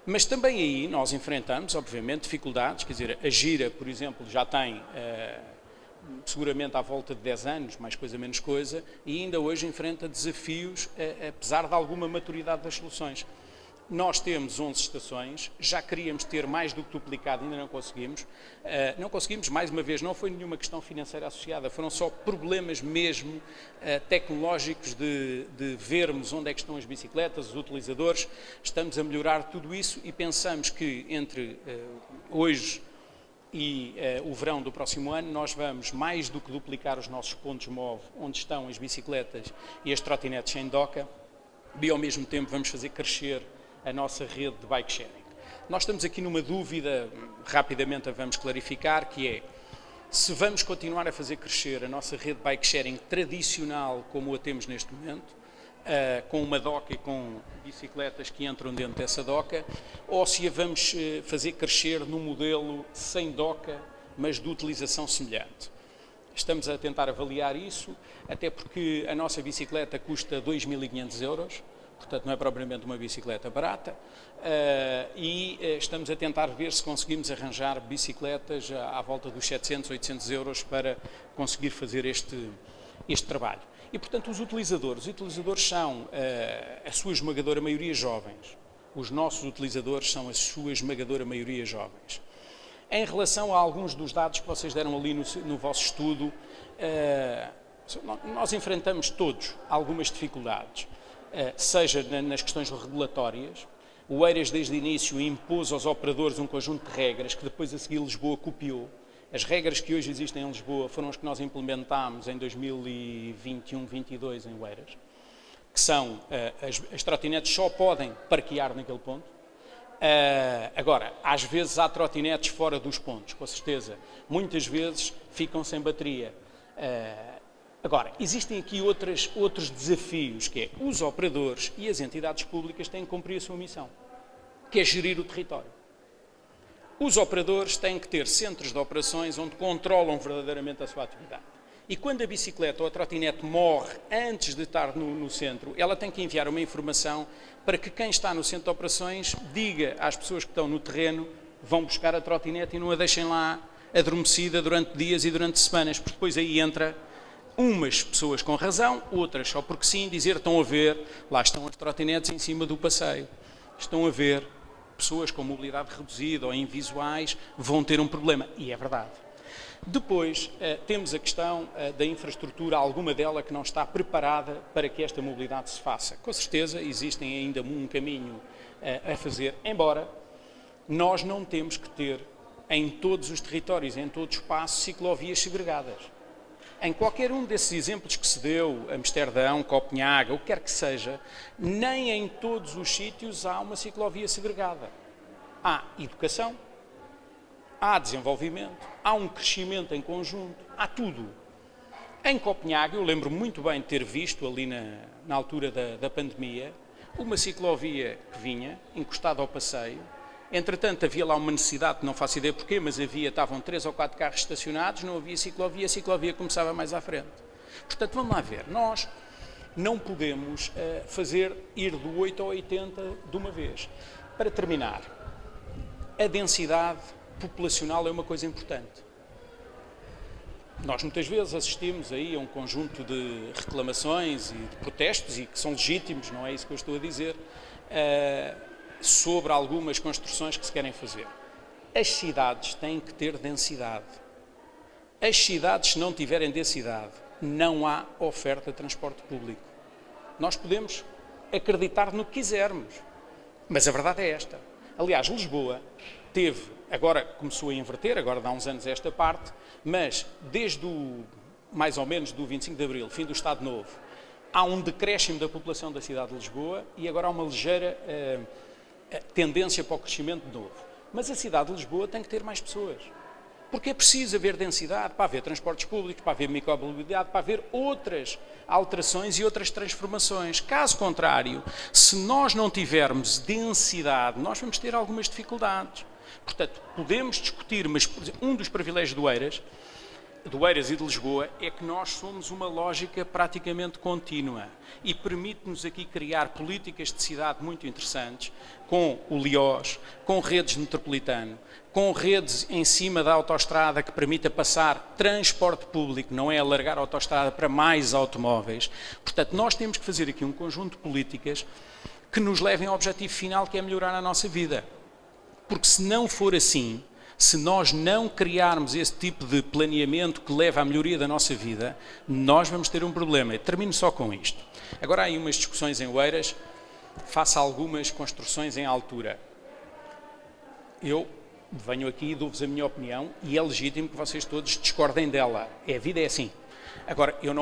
Mas também aí nós enfrentamos, obviamente, dificuldades, quer dizer, a Gira, por exemplo, já tem seguramente à volta de 10 anos, mais coisa menos coisa, e ainda hoje enfrenta desafios, apesar de alguma maturidade das soluções. Nós temos 11 estações, já queríamos ter mais do que duplicado, ainda não conseguimos. Não conseguimos, mais uma vez, não foi nenhuma questão financeira associada, foram só problemas mesmo tecnológicos de vermos onde é que estão as bicicletas, os utilizadores. Estamos a melhorar tudo isso e pensamos que entre hoje e o verão do próximo ano nós vamos mais do que duplicar os nossos pontos MOV, onde estão as bicicletas e as trotinetes sem doca, e ao mesmo tempo vamos fazer crescer a nossa rede de bike sharing. Nós estamos aqui numa dúvida, rapidamente a vamos clarificar, que é se vamos continuar a fazer crescer a nossa rede de bike sharing tradicional como a temos neste momento, com uma doca e com bicicletas que entram dentro dessa doca, ou se a vamos fazer crescer num modelo sem doca, mas de utilização semelhante. Estamos a tentar avaliar isso, até porque a nossa bicicleta custa 2.500 euros, portanto não é propriamente uma bicicleta barata, e estamos a tentar ver se conseguimos arranjar bicicletas à volta dos 700, 800 euros para conseguir fazer este trabalho. E, portanto, os utilizadores são a sua esmagadora maioria jovens. Os nossos utilizadores são a sua esmagadora maioria jovens. Em relação a alguns dos dados que vocês deram ali no vosso estudo, nós enfrentamos todos algumas dificuldades, seja nas questões regulatórias. O EIRAS, desde o início, impôs aos operadores um conjunto de regras que depois a seguir Lisboa copiou. As regras que hoje existem em Lisboa foram as que nós implementámos em 2021-22 em Oeiras, que são as trotinetes só podem parquear naquele ponto. Agora, às vezes há trotinetes fora dos pontos, com certeza. Muitas vezes ficam sem bateria. Agora, existem aqui outros desafios, que é os operadores e as entidades públicas têm que cumprir a sua missão, que é gerir o território. Os operadores têm que ter centros de operações onde controlam verdadeiramente a sua atividade. E quando a bicicleta ou a trotinete morre antes de estar no centro, ela tem que enviar uma informação para que quem está no centro de operações diga às pessoas que estão no terreno, vão buscar a trotinete e não a deixem lá adormecida durante dias e durante semanas, porque depois aí entra umas pessoas com razão, outras só porque sim, dizer, estão a ver, lá estão as trotinetes em cima do passeio, estão a ver, pessoas com mobilidade reduzida ou invisuais vão ter um problema, e é verdade. Depois, temos a questão da infraestrutura, alguma dela que não está preparada para que esta mobilidade se faça. Com certeza, existem ainda um caminho a fazer, embora nós não temos que ter em todos os territórios, em todo o espaço, ciclovias segregadas. Em qualquer um desses exemplos que se deu, Amsterdão, Copenhaga, o que quer que seja, nem em todos os sítios há uma ciclovia segregada. Há educação, há desenvolvimento, há um crescimento em conjunto, há tudo. Em Copenhaga, eu lembro muito bem de ter visto ali na altura da pandemia, uma ciclovia que vinha, encostada ao passeio. Entretanto, havia lá uma necessidade, não faço ideia porquê, mas estavam 3 ou 4 carros estacionados, não havia ciclovia, a ciclovia começava mais à frente. Portanto, vamos lá ver, nós não podemos ir do 8 ao 80 de uma vez. Para terminar, a densidade populacional é uma coisa importante. Nós muitas vezes assistimos aí a um conjunto de reclamações e de protestos, e que são legítimos, não é isso que eu estou a dizer, sobre algumas construções que se querem fazer. As cidades têm que ter densidade. As cidades, se não tiverem densidade, não há oferta de transporte público. Nós podemos acreditar no que quisermos, mas a verdade é esta. Aliás, Lisboa agora começou a inverter, agora dá uns anos esta parte, mas desde mais ou menos do 25 de Abril, fim do Estado Novo, há um decréscimo da população da cidade de Lisboa e agora há uma ligeira tendência para o crescimento de novo. Mas a cidade de Lisboa tem que ter mais pessoas. Porque é preciso haver densidade para haver transportes públicos, para haver micromobilidade, para haver outras alterações e outras transformações. Caso contrário, se nós não tivermos densidade, nós vamos ter algumas dificuldades. Portanto, podemos discutir, mas um dos privilégios do EIRAS de Oeiras e de Lisboa é que nós somos uma lógica praticamente contínua e permite-nos aqui criar políticas de cidade muito interessantes, com o Liós, com redes de metropolitano, com redes em cima da autoestrada que permita passar transporte público, não é alargar a autoestrada para mais automóveis. Portanto, nós temos que fazer aqui um conjunto de políticas que nos levem ao objetivo final, que é melhorar a nossa vida. Porque se não for assim, se nós não criarmos esse tipo de planeamento que leva à melhoria da nossa vida, nós vamos ter um problema. Eu termino só com isto. Agora há aí umas discussões em Oeiras, faço algumas construções em altura. Eu venho aqui e dou-vos a minha opinião e é legítimo que vocês todos discordem dela. A vida é assim. Agora, eu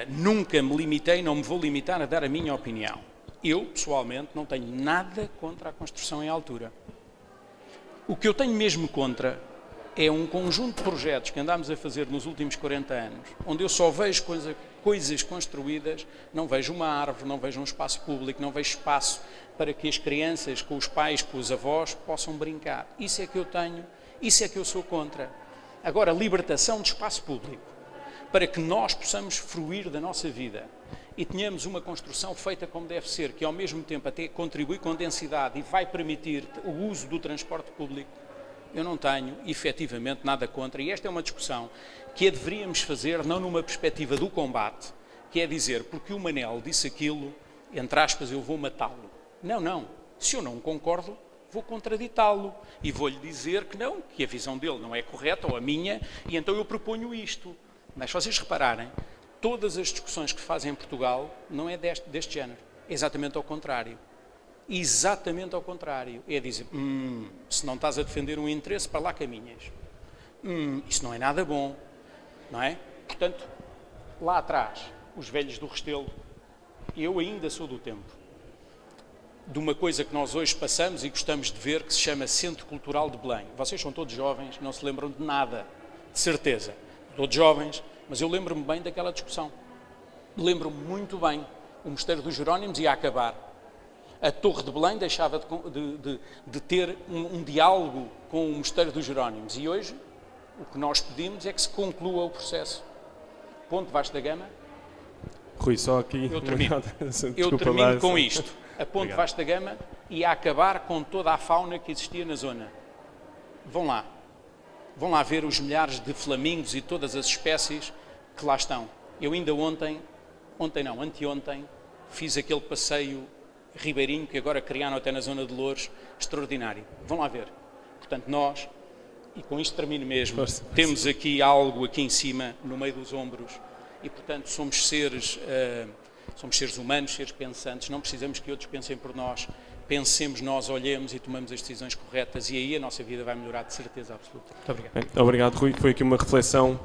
nunca me limitei, não me vou limitar a dar a minha opinião. Eu, pessoalmente, não tenho nada contra a construção em altura. O que eu tenho mesmo contra é um conjunto de projetos que andámos a fazer nos últimos 40 anos, onde eu só vejo coisas construídas, não vejo uma árvore, não vejo um espaço público, não vejo espaço para que as crianças, com os pais, com os avós, possam brincar. Isso é que eu tenho, isso é que eu sou contra. Agora, libertação de espaço público, para que nós possamos fruir da nossa vida e tenhamos uma construção feita como deve ser, que ao mesmo tempo até contribui com densidade e vai permitir o uso do transporte público, eu não tenho efetivamente nada contra. E esta é uma discussão que deveríamos fazer não numa perspectiva do combate, que é dizer, porque o Manel disse aquilo, entre aspas, eu vou matá-lo. Não, não. Se eu não concordo, vou contraditá-lo e vou-lhe dizer que não, que a visão dele não é correta, ou a minha, e então eu proponho isto. Mas se vocês repararem, todas as discussões que fazem em Portugal não é deste género. É exatamente ao contrário. Exatamente ao contrário. É dizer, se não estás a defender um interesse, para lá caminhas. Isso não é nada bom. Não é? Portanto, lá atrás, os velhos do Restelo, eu ainda sou do tempo de uma coisa que nós hoje passamos e gostamos de ver, que se chama Centro Cultural de Belém. Vocês são todos jovens, não se lembram de nada, de certeza. Todos jovens, mas eu lembro-me bem daquela discussão. Lembro-me muito bem. O Mosteiro dos Jerónimos ia acabar. A Torre de Belém deixava de ter um diálogo com o Mosteiro dos Jerónimos. E hoje, o que nós pedimos é que se conclua o processo. Ponte Vasco da Gama. Rui, só aqui. Eu termino com isto. A Ponte Vasco da Gama ia acabar com toda a fauna que existia na zona. Vão lá. Vão lá ver os milhares de flamingos e todas as espécies que lá estão. Eu ainda anteontem, fiz aquele passeio ribeirinho que agora criaram até na zona de Louros, extraordinário. Vão lá ver. Portanto, nós, e com isto termino mesmo, temos aqui algo aqui em cima, no meio dos ombros, e portanto somos seres humanos, seres pensantes, não precisamos que outros pensem por nós. Pensemos nós, olhemos e tomamos as decisões corretas e aí a nossa vida vai melhorar de certeza absoluta. Muito obrigado. Bem, obrigado, Rui. Foi aqui uma reflexão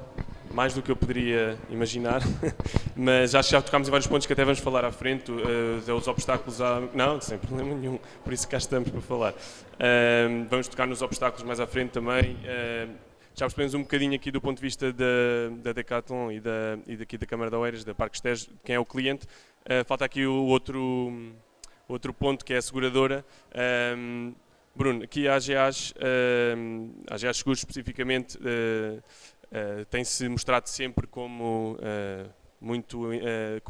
mais do que eu poderia imaginar, mas acho que já tocámos em vários pontos que até vamos falar à frente, os obstáculos Não, sem problema nenhum, por isso cá estamos para falar. Vamos tocar nos obstáculos mais à frente também. Já percebemos um bocadinho aqui do ponto de vista da Decathlon e daqui da Câmara de Oeiras, da Parques Tejo, quem é o cliente. Falta aqui o outro ponto, que é a seguradora. Bruno, aqui a AGAs Seguros especificamente tem-se mostrado sempre como muito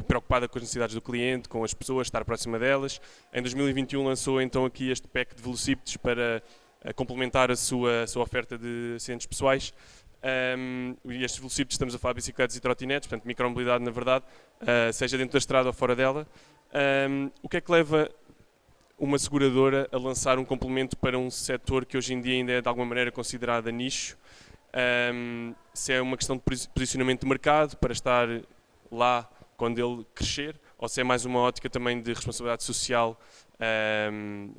preocupada com as necessidades do cliente, com as pessoas, estar próxima delas. Em 2021 lançou então aqui este pack de velocípedes para complementar a sua oferta de acidentes pessoais. E estes velocípedes, estamos a falar de bicicletas e trotinetes, portanto micromobilidade na verdade, seja dentro da estrada ou fora dela. O que é que leva uma seguradora a lançar um complemento para um setor que hoje em dia ainda é de alguma maneira considerado a nicho? Se é uma questão de posicionamento de mercado para estar lá quando ele crescer, ou se é mais uma ótica também de responsabilidade social,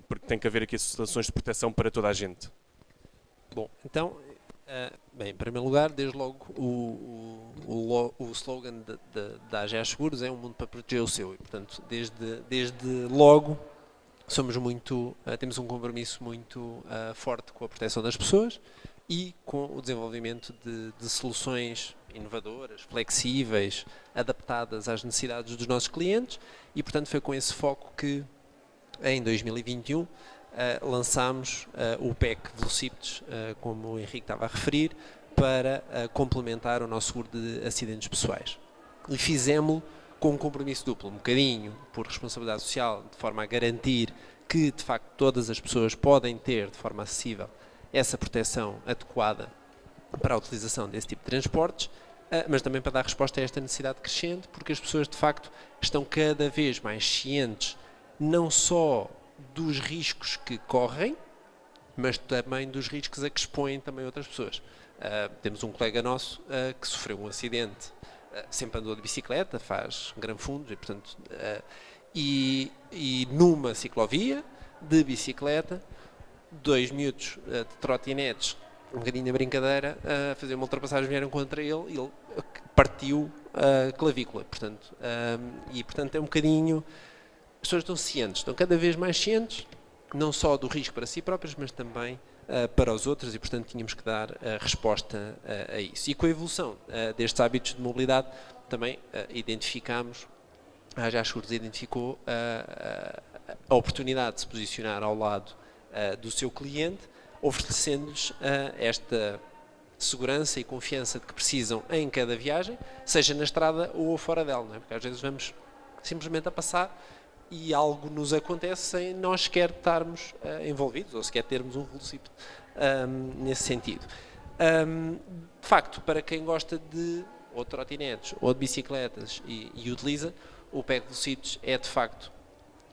porque tem que haver aqui situações de proteção para toda a gente? Bom, então, bem, em primeiro lugar, desde logo o slogan da AGA Seguros é um mundo para proteger o seu e, portanto, desde logo temos um compromisso muito forte com a proteção das pessoas e com o desenvolvimento de soluções inovadoras, flexíveis, adaptadas às necessidades dos nossos clientes e, portanto, foi com esse foco que em 2021 lançámos o PEC Velocípedes, como o Henrique estava a referir, para complementar o nosso seguro de acidentes pessoais. E fizemos-lo com um compromisso duplo, um bocadinho por responsabilidade social, de forma a garantir que, de facto, todas as pessoas podem ter, de forma acessível, essa proteção adequada para a utilização desse tipo de transportes, mas também para dar resposta a esta necessidade crescente, porque as pessoas, de facto, estão cada vez mais cientes, não só dos riscos que correm, mas também dos riscos a que expõem também outras pessoas. Temos um colega nosso que sofreu um acidente, sempre andou de bicicleta, faz Gran Fundos, e, portanto, e numa ciclovia de bicicleta, 2 miúdos de trotinetes, um bocadinho de brincadeira, a fazer uma ultrapassagem, vieram contra ele e ele partiu a clavícula. Portanto, é um bocadinho... As pessoas estão cientes, estão cada vez mais cientes, não só do risco para si próprias, mas também para os outros, e portanto tínhamos que dar resposta a isso. E com a evolução destes hábitos de mobilidade também identificámos, a AGA Seguros identificou a oportunidade de se posicionar ao lado do seu cliente, oferecendo-lhes esta segurança e confiança de que precisam em cada viagem, seja na estrada ou fora dela, não é? Porque às vezes vamos simplesmente a passar e algo nos acontece sem nós sequer estarmos envolvidos ou sequer termos um velocípede nesse sentido. De facto, para quem gosta de ou de trotinetes ou de bicicletas e utiliza, o PEC Velocitos é de facto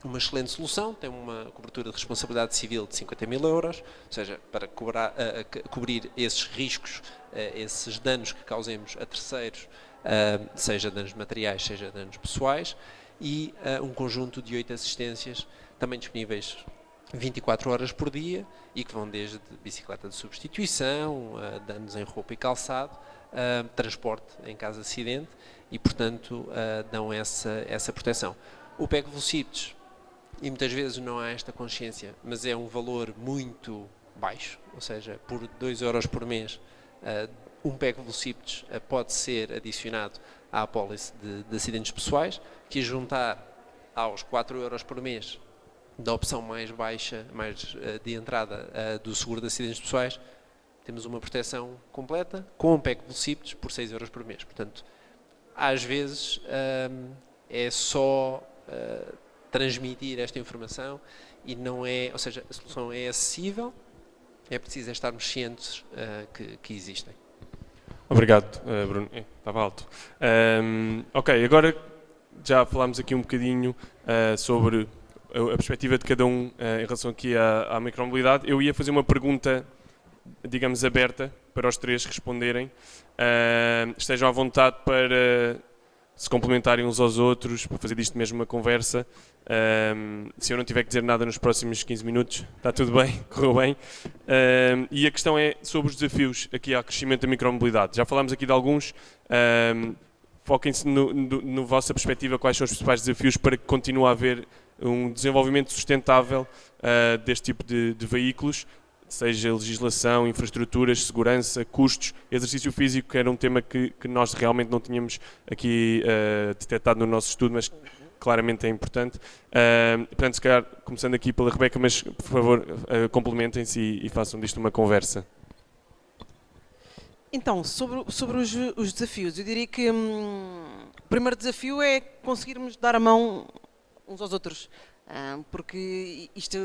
uma excelente solução, tem uma cobertura de responsabilidade civil de 50.000 €, ou seja, para cobrir esses riscos, esses danos que causemos a terceiros, seja danos materiais, seja danos pessoais, e um conjunto de 8 assistências, também disponíveis 24 horas por dia, e que vão desde bicicleta de substituição, danos em roupa e calçado, transporte em caso de acidente, e portanto dão essa proteção. O PEC Velocitos, e muitas vezes não há esta consciência, mas é um valor muito baixo, ou seja, por 2 € por mês, um PEC Velocitos pode ser adicionado à apólice de acidentes pessoais, que a juntar aos 4 € por mês da opção mais baixa, mais de entrada do seguro de acidentes pessoais, temos uma proteção completa com um PEC Velocitos por 6 € por mês. Portanto, às vezes é só transmitir esta informação e não é, ou seja, a solução é acessível, é preciso estarmos cientes que existem. Obrigado, Bruno. Estava alto. Ok, agora já falámos aqui um bocadinho sobre a perspectiva de cada um em relação aqui à micromobilidade. Eu ia fazer uma pergunta, digamos, aberta para os três responderem. Estejam à vontade para se complementarem uns aos outros, para fazer disto mesmo uma conversa. Se eu não tiver que dizer nada nos próximos 15 minutos, está tudo bem, correu bem. E a questão é sobre os desafios aqui ao crescimento da micromobilidade. Já falámos aqui de alguns. Foquem-se no vossa perspectiva, quais são os principais desafios para que continue a haver um desenvolvimento sustentável deste tipo de veículos, seja legislação, infraestruturas, segurança, custos, exercício físico, que era um tema que nós realmente não tínhamos aqui detectado no nosso estudo, mas claramente é importante. Portanto, se calhar, começando aqui pela Rebeca, mas por favor, complementem-se e façam disto uma conversa. Então, sobre os desafios, eu diria que o primeiro desafio é conseguirmos dar a mão uns aos outros. Porque isto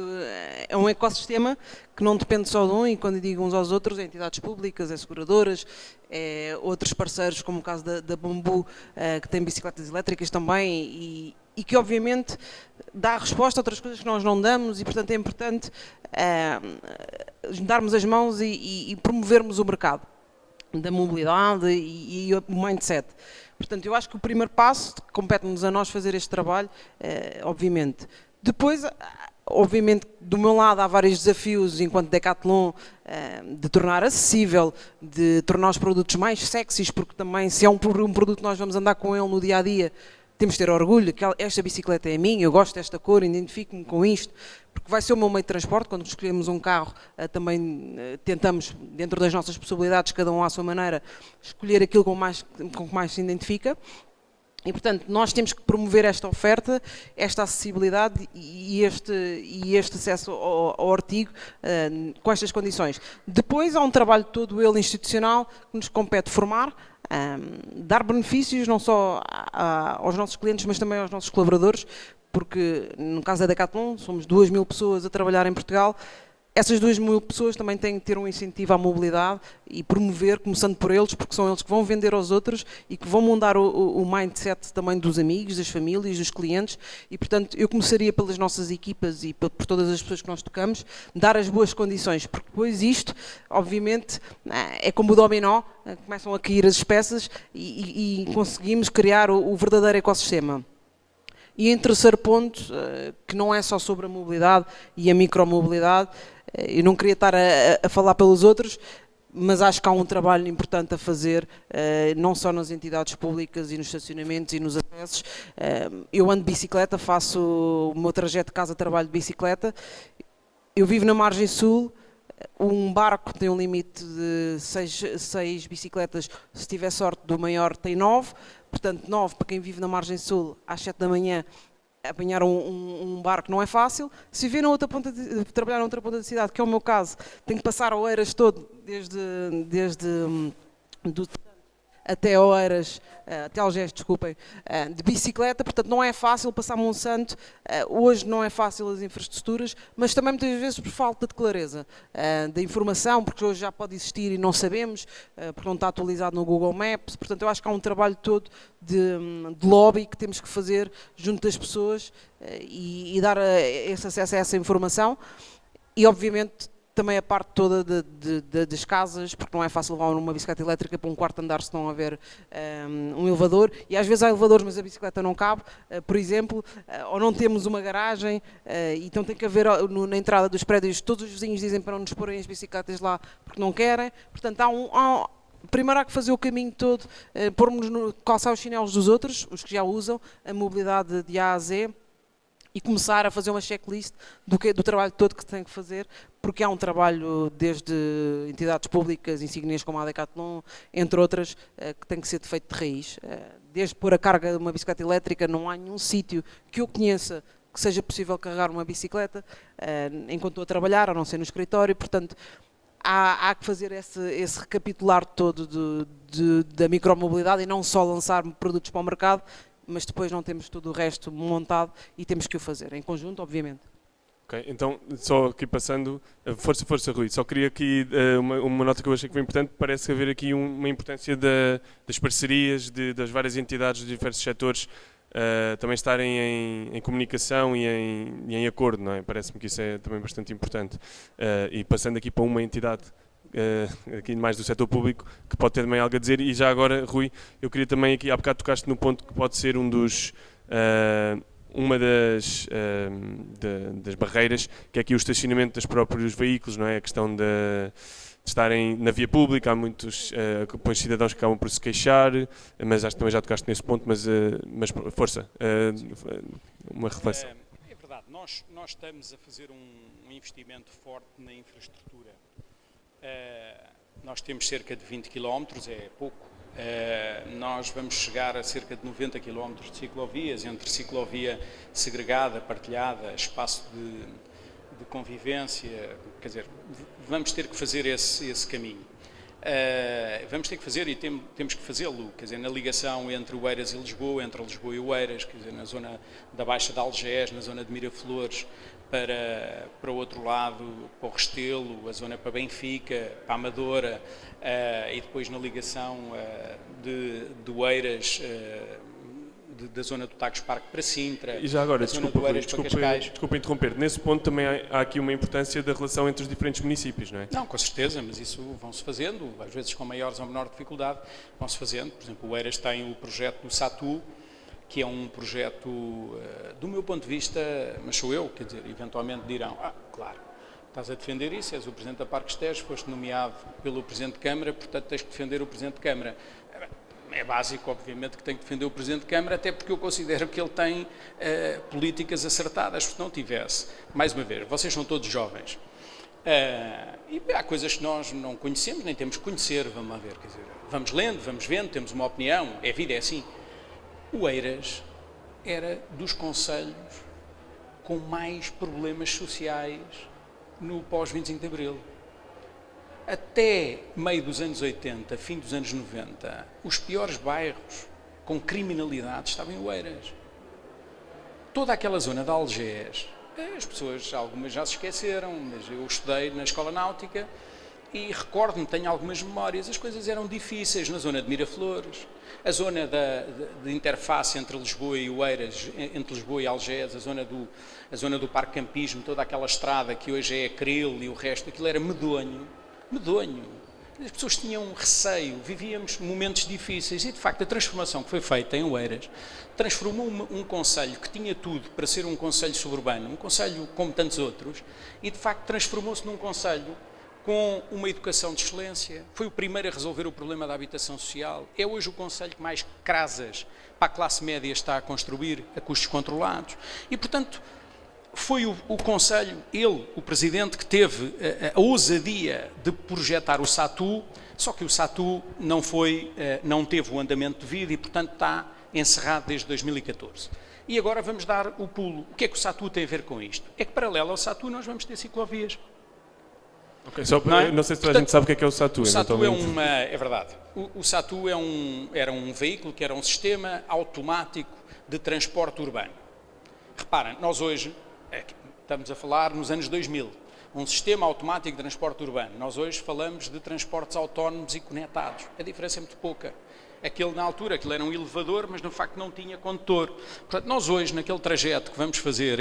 é um ecossistema que não depende só de um, e quando digo uns aos outros, é entidades públicas, é seguradoras, é outros parceiros, como o caso da Bambu, que tem bicicletas elétricas também, e que obviamente dá resposta a outras coisas que nós não damos, e portanto é importante darmos as mãos e promovermos o mercado da mobilidade e o mindset. Portanto, eu acho que o primeiro passo, compete-nos a nós fazer este trabalho, obviamente. Depois, obviamente, do meu lado há vários desafios enquanto Decathlon, de tornar acessível, de tornar os produtos mais sexys, porque também se é um produto que nós vamos andar com ele no dia-a-dia, temos de ter orgulho, que esta bicicleta é minha, eu gosto desta cor, identifico-me com isto, porque vai ser o meu meio de transporte. Quando escolhemos um carro, também tentamos, dentro das nossas possibilidades, cada um à sua maneira, escolher aquilo com que mais se identifica. E, portanto, nós temos que promover esta oferta, esta acessibilidade e este acesso ao artigo com estas condições. Depois há um trabalho todo ele institucional que nos compete formar, dar benefícios não só aos nossos clientes, mas também aos nossos colaboradores, porque no caso da Decathlon somos 2.000 pessoas a trabalhar em Portugal. Essas 2.000 pessoas também têm que ter um incentivo à mobilidade e promover, começando por eles, porque são eles que vão vender aos outros e que vão mudar o mindset também dos amigos, das famílias, dos clientes. E, portanto, eu começaria pelas nossas equipas e por todas as pessoas que nós tocamos, dar as boas condições, porque depois isto, obviamente, é como o dominó, começam a cair as peças e conseguimos criar o verdadeiro ecossistema. E em terceiro ponto, que não é só sobre a mobilidade e a micromobilidade, eu não queria estar a falar pelos outros, mas acho que há um trabalho importante a fazer, não só nas entidades públicas e nos estacionamentos e nos acessos. Eu ando de bicicleta, faço o meu trajeto de casa-trabalho de bicicleta. Eu vivo na margem sul. Um barco tem um limite de 6 bicicletas, se tiver sorte do maior tem 9, portanto 9 para quem vive na margem sul, às 7 da manhã apanhar um barco não é fácil. Se viver trabalhar noutra ponta da cidade, que é o meu caso, tenho que passar a Oeiras todo, desde até Oeiras, até Algés, desculpem, de bicicleta, portanto não é fácil passar Monsanto, hoje não é fácil as infraestruturas, mas também muitas vezes por falta de clareza da informação, porque hoje já pode existir e não sabemos, porque não está atualizado no Google Maps, portanto eu acho que há um trabalho todo de lobby que temos que fazer junto das pessoas e dar esse acesso a essa informação e obviamente também a parte toda das casas, porque não é fácil levar uma bicicleta elétrica para um quarto andar se não houver um elevador, e às vezes há elevadores mas a bicicleta não cabe, por exemplo, ou não temos uma garagem, então tem que haver na entrada dos prédios, todos os vizinhos dizem para não nos porem as bicicletas lá porque não querem, portanto primeiro há que fazer o caminho todo, calçar os chinelos dos outros, os que já usam, a mobilidade de A a Z, e começar a fazer uma checklist do trabalho todo que se tem que fazer, porque há um trabalho desde entidades públicas, insígnias como a Decathlon, entre outras, que tem que ser feito de raiz. Desde pôr a carga de uma bicicleta elétrica, não há nenhum sítio que eu conheça que seja possível carregar uma bicicleta enquanto estou a trabalhar, a não ser no escritório, portanto, há que fazer esse recapitular todo da micromobilidade e não só lançar produtos para o mercado, mas depois não temos tudo o resto montado e temos que o fazer, em conjunto, obviamente. Ok, então, só aqui passando, força Rui, só queria aqui uma nota que eu achei que foi importante, parece haver aqui uma importância das parcerias das várias entidades dos diversos setores também estarem em comunicação e em acordo, não é? Parece-me que isso é também bastante importante. E passando aqui para uma entidade aqui mais do setor público, que pode ter também algo a dizer. E já agora, Rui, eu queria também aqui, há bocado tocaste no ponto que pode ser uma das barreiras, que é aqui o estacionamento dos próprios veículos, não é? A questão de estarem na via pública, há muitos cidadãos que acabam por se queixar, mas acho que também já tocaste nesse ponto, mas força, uma reflexão. É verdade, nós estamos a fazer um investimento forte na infraestrutura. Nós temos cerca de 20 km, é pouco. Nós vamos chegar a cerca de 90 km de ciclovias, entre ciclovia segregada, partilhada, espaço de convivência, quer dizer, vamos ter que fazer esse caminho. Vamos ter que fazer e temos que fazê-lo, quer dizer, na ligação entre Oeiras e Lisboa, entre Lisboa e Oeiras, quer dizer, na zona da Baixa de Algés, na zona de Miraflores, para o outro lado, para o Restelo, a zona para Benfica, para a Amadora, e depois na ligação de Oeiras, da zona do Tagus Parque para Sintra, e já agora, desculpa interromper, nesse ponto também há aqui uma importância da relação entre os diferentes municípios, não é? Não, com certeza, mas isso vão-se fazendo, às vezes com maiores ou menor dificuldade, vão-se fazendo. Por exemplo, o Oeiras tem o projeto do Satu, que é um projeto, do meu ponto de vista, mas sou eu, quer dizer, eventualmente dirão, claro, estás a defender isso, és o Presidente da Parques Tejo, foste nomeado pelo Presidente de Câmara, portanto tens que defender o Presidente de Câmara. É básico, obviamente, que tenho que defender o Presidente de Câmara, até porque eu considero que ele tem políticas acertadas, se não tivesse. Mais uma vez, vocês são todos jovens. E há coisas que nós não conhecemos, nem temos que conhecer, vamos lá ver, quer dizer, vamos lendo, vamos vendo, temos uma opinião, a vida é assim. O Eiras era dos concelhos com mais problemas sociais no pós-25 de Abril. Até meio dos anos 80, fim dos anos 90, os piores bairros com criminalidade estavam em Oeiras. Toda aquela zona de Algés, as pessoas, algumas já se esqueceram, mas eu estudei na Escola Náutica e recordo-me, tenho algumas memórias, as coisas eram difíceis na zona de Miraflores, a zona de interface entre Lisboa e Oeiras, entre Lisboa e Algés, a zona do Parque Campismo, toda aquela estrada que hoje é Acril e o resto, aquilo era medonho. As pessoas tinham receio, vivíamos momentos difíceis e, de facto, a transformação que foi feita em Oeiras transformou um concelho que tinha tudo para ser um concelho suburbano, um concelho como tantos outros, e, de facto, transformou-se num concelho com uma educação de excelência. Foi o primeiro a resolver o problema da habitação social. É hoje o concelho que mais casas para a classe média está a construir a custos controlados. E, portanto, foi o Conselho, ele, o Presidente, que teve a ousadia de projetar o SATU, só que o SATU não teve o andamento devido e, portanto, está encerrado desde 2014. E agora vamos dar o pulo. O que é que o SATU tem a ver com isto? É que, paralelo ao SATU, nós vamos ter ciclovias. Okay, não sei se toda a gente sabe o que é o SATU. O SATU é verdade. O SATU era um veículo que era um sistema automático de transporte urbano. Reparem, nós hoje estamos a falar nos anos 2000, um sistema automático de transporte urbano. Nós hoje falamos de transportes autónomos e conectados. A diferença é muito pouca. Na altura, aquilo era um elevador, mas no facto não tinha condutor. Portanto, nós hoje, naquele trajeto que vamos fazer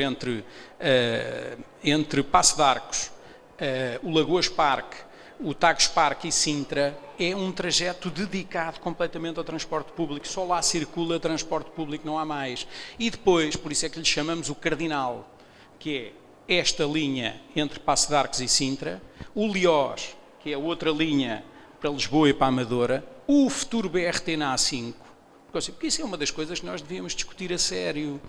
entre Passo de Arcos, o Lagoas Parque, o Tagus Parque e Sintra, é um trajeto dedicado completamente ao transporte público. Só lá circula transporte público, não há mais. E depois, por isso é que lhe chamamos o Cardinal, que é esta linha entre Passo de Arcos e Sintra, o Liós, que é a outra linha para Lisboa e para a Amadora, o futuro BRT na A5, porque isso é uma das coisas que nós devíamos discutir a sério.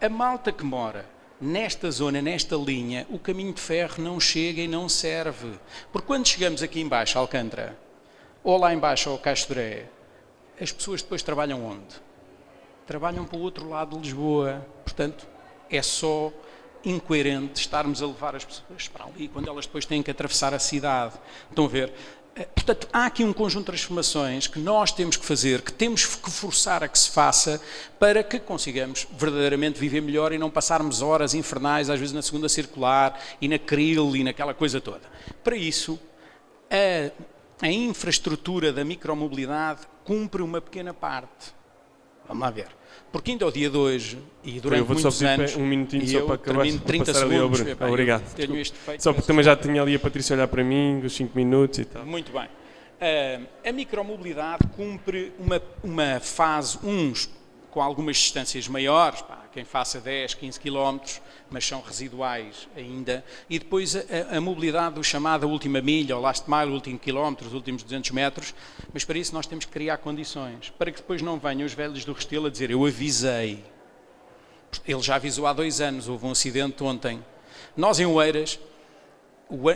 A malta que mora nesta zona, nesta linha, o caminho de ferro não chega e não serve. Porque quando chegamos aqui embaixo, a Alcântara, ou lá embaixo, ao Castoré, as pessoas depois trabalham onde? Trabalham para o outro lado de Lisboa. Portanto, é só incoerente estarmos a levar as pessoas para ali, quando elas depois têm que atravessar a cidade. Estão a ver? Portanto, há aqui um conjunto de transformações que nós temos que fazer, que temos que forçar a que se faça para que consigamos verdadeiramente viver melhor e não passarmos horas infernais, às vezes na segunda circular e na Cril e naquela coisa toda. Para isso, a infraestrutura da micromobilidade cumpre uma pequena parte. Vamos lá ver. Porque ainda ao dia de hoje, e durante muitos anos, um minutinho só para acabar, termino 30 passar ali ao segundos. Bruno. Obrigado. Tenho este feito, só porque também já tinha ali a Patrícia a olhar para mim, os 5 minutos e tal. Muito bem. A micromobilidade cumpre uma fase, uns com algumas distâncias maiores, quem faça 10, 15 km, mas são residuais ainda, e depois a mobilidade do chamado última milha, ou last mile, o último quilómetro, os últimos 200 metros, mas para isso nós temos que criar condições, para que depois não venham os velhos do Restelo a dizer, eu avisei. Ele já avisou há 2 anos, houve um acidente ontem. Nós em Oeiras,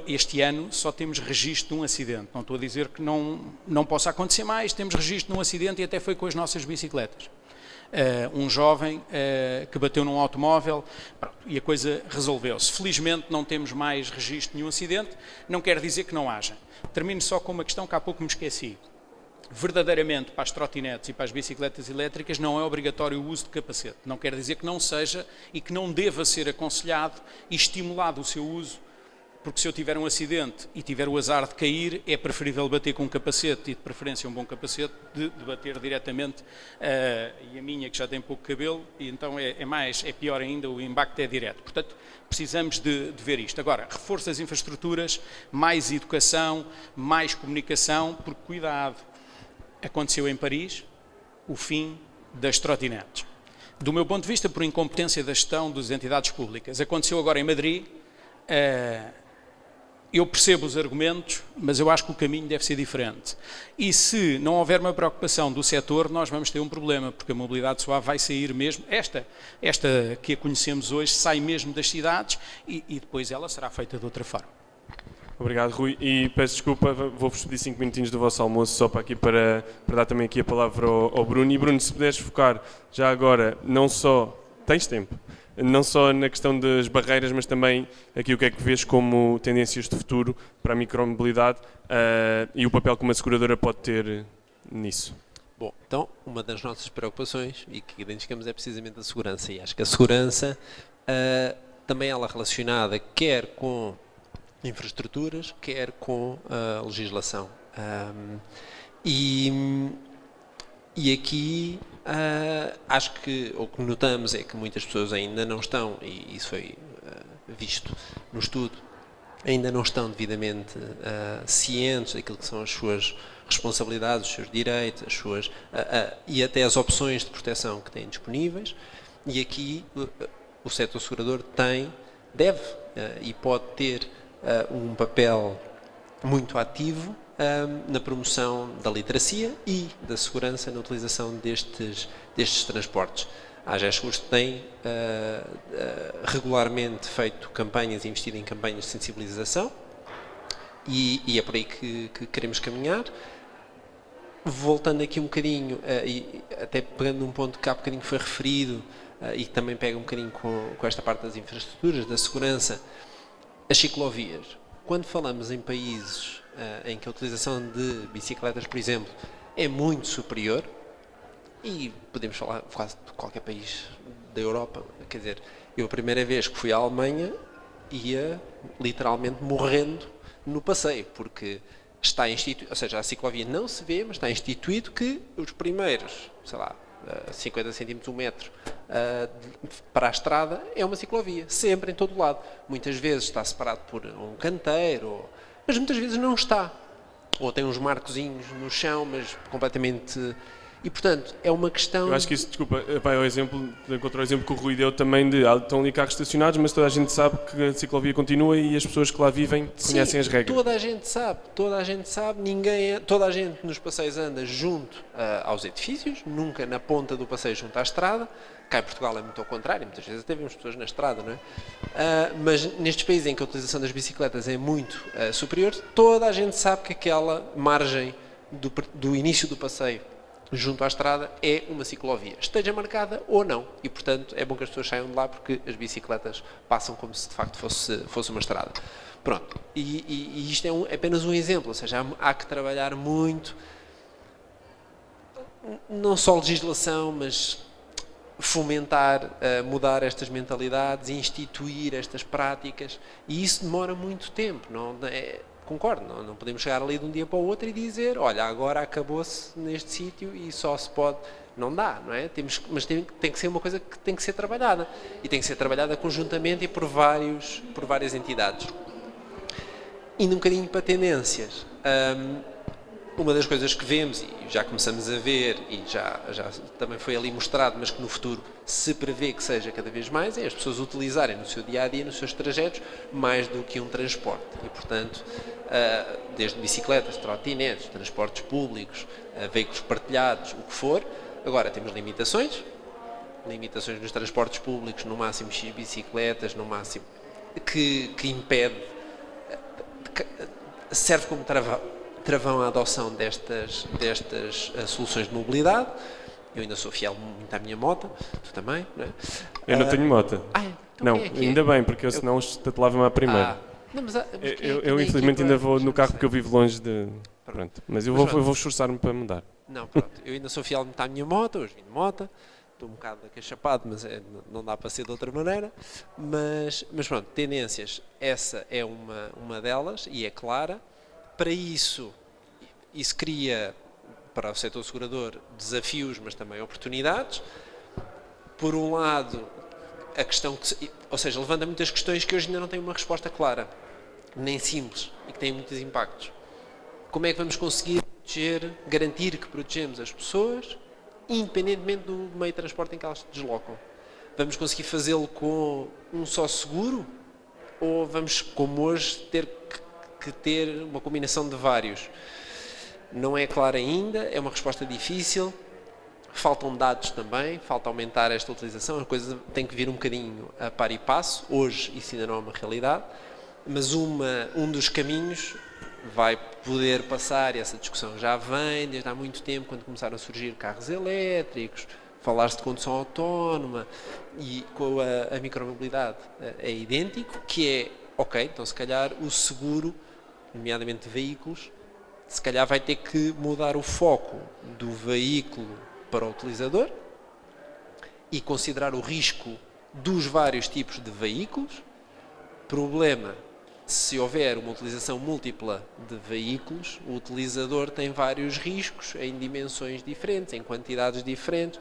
este ano, só temos registro de um acidente. Não estou a dizer que não possa acontecer mais, temos registro de um acidente e até foi com as nossas bicicletas. Um jovem que bateu num automóvel, pronto, e a coisa resolveu-se. Felizmente não temos mais registro de nenhum acidente, não quer dizer que não haja. Termino só com uma questão que há pouco me esqueci. Verdadeiramente, para as trotinetes e para as bicicletas elétricas não é obrigatório o uso de capacete. Não quer dizer que não seja e que não deva ser aconselhado e estimulado o seu uso, porque se eu tiver um acidente e tiver o azar de cair, é preferível bater com um capacete, e de preferência um bom capacete, de bater diretamente, e a minha que já tem pouco cabelo, e então é pior ainda, o impacto é direto. Portanto, precisamos de ver isto. Agora, reforço das infraestruturas, mais educação, mais comunicação, porque cuidado, aconteceu em Paris o fim das trotinetes. Do meu ponto de vista, por incompetência da gestão das entidades públicas. Aconteceu agora em Madrid. Eu percebo os argumentos, mas eu acho que o caminho deve ser diferente. E se não houver uma preocupação do setor, nós vamos ter um problema, porque a mobilidade suave vai sair mesmo, esta que a conhecemos hoje, sai mesmo das cidades e depois ela será feita de outra forma. Obrigado, Rui. E peço desculpa, vou-vos pedir 5 minutinhos do vosso almoço só para dar também aqui a palavra ao Bruno. E Bruno, se puderes focar já agora, não só... Tens tempo? Não só na questão das barreiras, mas também aqui o que é que vês como tendências de futuro para a micromobilidade e o papel que uma seguradora pode ter nisso. Bom, então, uma das nossas preocupações, e que identificamos, é precisamente a segurança. E acho que a segurança, também ela relacionada quer com infraestruturas, quer com a legislação. E aqui acho que o que notamos é que muitas pessoas ainda não estão, e isso foi visto no estudo, ainda não estão devidamente cientes daquilo que são as suas responsabilidades, os seus direitos, e até as opções de proteção que têm disponíveis. E aqui o setor segurador deve e pode ter um papel muito ativo na promoção da literacia e da segurança na utilização destes transportes. A AGEA Seguros tem regularmente feito campanhas e investido em campanhas de sensibilização e é por aí que queremos caminhar. Voltando aqui um bocadinho, e até pegando um ponto que há bocadinho foi referido e que também pega um bocadinho com esta parte das infraestruturas, da segurança, as ciclovias. Quando falamos em países em que a utilização de bicicletas, por exemplo, é muito superior, e podemos falar quase de qualquer país da Europa, quer dizer, eu a primeira vez que fui à Alemanha ia literalmente morrendo no passeio, porque está instituído, ou seja, a ciclovia não se vê, mas está instituído que os primeiros, sei lá, 50 centímetros, 1 metro para a estrada é uma ciclovia, sempre, em todo o lado. Muitas vezes está separado por um canteiro, mas muitas vezes não está. Ou tem uns marcozinhos no chão, mas completamente... E, portanto, é uma questão... Eu acho que isso, desculpa, vai ao exemplo, contra o exemplo que o Rui deu também estão ali carros estacionados, mas toda a gente sabe que a ciclovia continua e as pessoas que lá vivem conhecem as regras. Toda a gente sabe, toda a gente nos passeios anda junto aos edifícios, nunca na ponta do passeio junto à estrada. Cá em Portugal é muito ao contrário, muitas vezes até vemos pessoas na estrada, não é? Mas nestes países em que a utilização das bicicletas é muito superior, toda a gente sabe que aquela margem do início do passeio junto à estrada é uma ciclovia, esteja marcada ou não, e portanto é bom que as pessoas saiam de lá porque as bicicletas passam como se de facto fosse uma estrada. Pronto, e isto é apenas um exemplo, ou seja, há que trabalhar muito, não só legislação, mas fomentar, mudar estas mentalidades, instituir estas práticas, e isso demora muito tempo, concordo, não podemos chegar ali de um dia para o outro e dizer, olha, agora acabou-se neste sítio e só se pode... Não dá, não é? Mas tem que ser uma coisa que tem que ser trabalhada. E tem que ser trabalhada conjuntamente e por várias entidades. Indo um bocadinho para tendências, uma das coisas que vemos, e já começamos a ver, e já também foi ali mostrado, mas que no futuro se prevê que seja cada vez mais, é as pessoas utilizarem no seu dia-a-dia, nos seus trajetos, mais do que um transporte. E, portanto, desde bicicletas, trotinetes, transportes públicos, veículos partilhados, o que for. Agora, temos limitações nos transportes públicos, no máximo X bicicletas, no máximo, que impede, serve como travão à adoção destas soluções de mobilidade. Eu ainda sou fiel muito à minha moto, tu também, não é? Eu não tenho moto. Então não, quem é que ainda bem, porque eu senão tatuava-me à primeira. Não, mas eu infelizmente ainda vou no carro porque eu vivo longe de... Pronto, mas eu vou esforçar-me para mudar. Não, pronto, eu ainda sou fiel muito à minha moto, hoje vim de moto, estou um bocado acachapado, mas não dá para ser de outra maneira, mas pronto, tendências, essa é uma delas e é clara. Para isso cria para o setor segurador desafios, mas também oportunidades. Por um lado, a questão ou seja, levanta muitas questões que hoje ainda não têm uma resposta clara, nem simples, e que têm muitos impactos. Como é que vamos conseguir garantir que protegemos as pessoas, independentemente do meio de transporte em que elas se deslocam? Vamos conseguir fazê-lo com um só seguro? Ou vamos, como hoje, ter que ter uma combinação de vários? Não é claro ainda, é uma resposta difícil, faltam dados também, falta aumentar esta utilização, a coisa tem que vir um bocadinho a par e passo, hoje isso ainda não é uma realidade, Mas um dos caminhos vai poder passar, e essa discussão já vem desde há muito tempo, quando começaram a surgir carros elétricos, falar-se de condução autónoma, e com a micromobilidade é idêntico, que é, ok, então se calhar o seguro, nomeadamente de veículos, se calhar vai ter que mudar o foco do veículo para o utilizador e considerar o risco dos vários tipos de veículos. Problema, se houver uma utilização múltipla de veículos, o utilizador tem vários riscos em dimensões diferentes, em quantidades diferentes.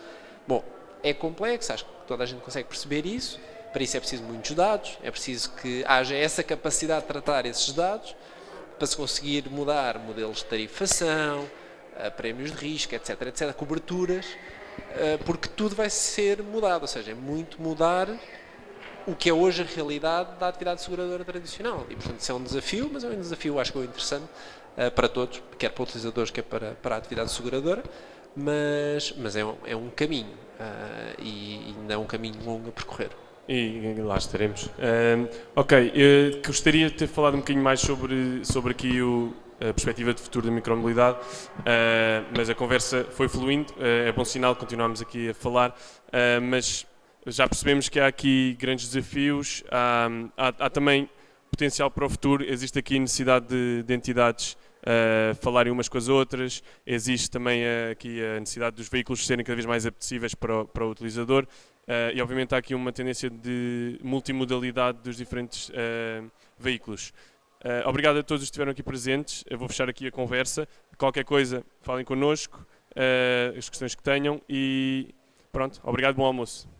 Bom, é complexo, acho que toda a gente consegue perceber isso. Para isso é preciso muitos dados, é preciso que haja essa capacidade de tratar esses dados para se conseguir mudar modelos de tarifação, prémios de risco, etc, etc, coberturas, porque tudo vai ser mudado, ou seja, é muito mudar o que é hoje a realidade da atividade seguradora tradicional. E, portanto, isso é um desafio, mas é um desafio, acho que é interessante para todos, quer para utilizadores, quer para a atividade seguradora, mas é um caminho, e ainda é um caminho longo a percorrer. E lá estaremos. Ok, eu gostaria de ter falado um bocadinho mais sobre aqui a perspectiva de futuro da micromobilidade, mas a conversa foi fluindo, é bom sinal, continuamos aqui a falar, mas já percebemos que há aqui grandes desafios, há também potencial para o futuro, existe aqui necessidade de entidades falarem umas com as outras, existe também aqui a necessidade dos veículos serem cada vez mais apetecíveis para o utilizador, e obviamente há aqui uma tendência de multimodalidade dos diferentes veículos. Obrigado a todos os que estiveram aqui presentes, eu vou fechar aqui a conversa, qualquer coisa falem connosco, as questões que tenham e pronto, obrigado, bom almoço.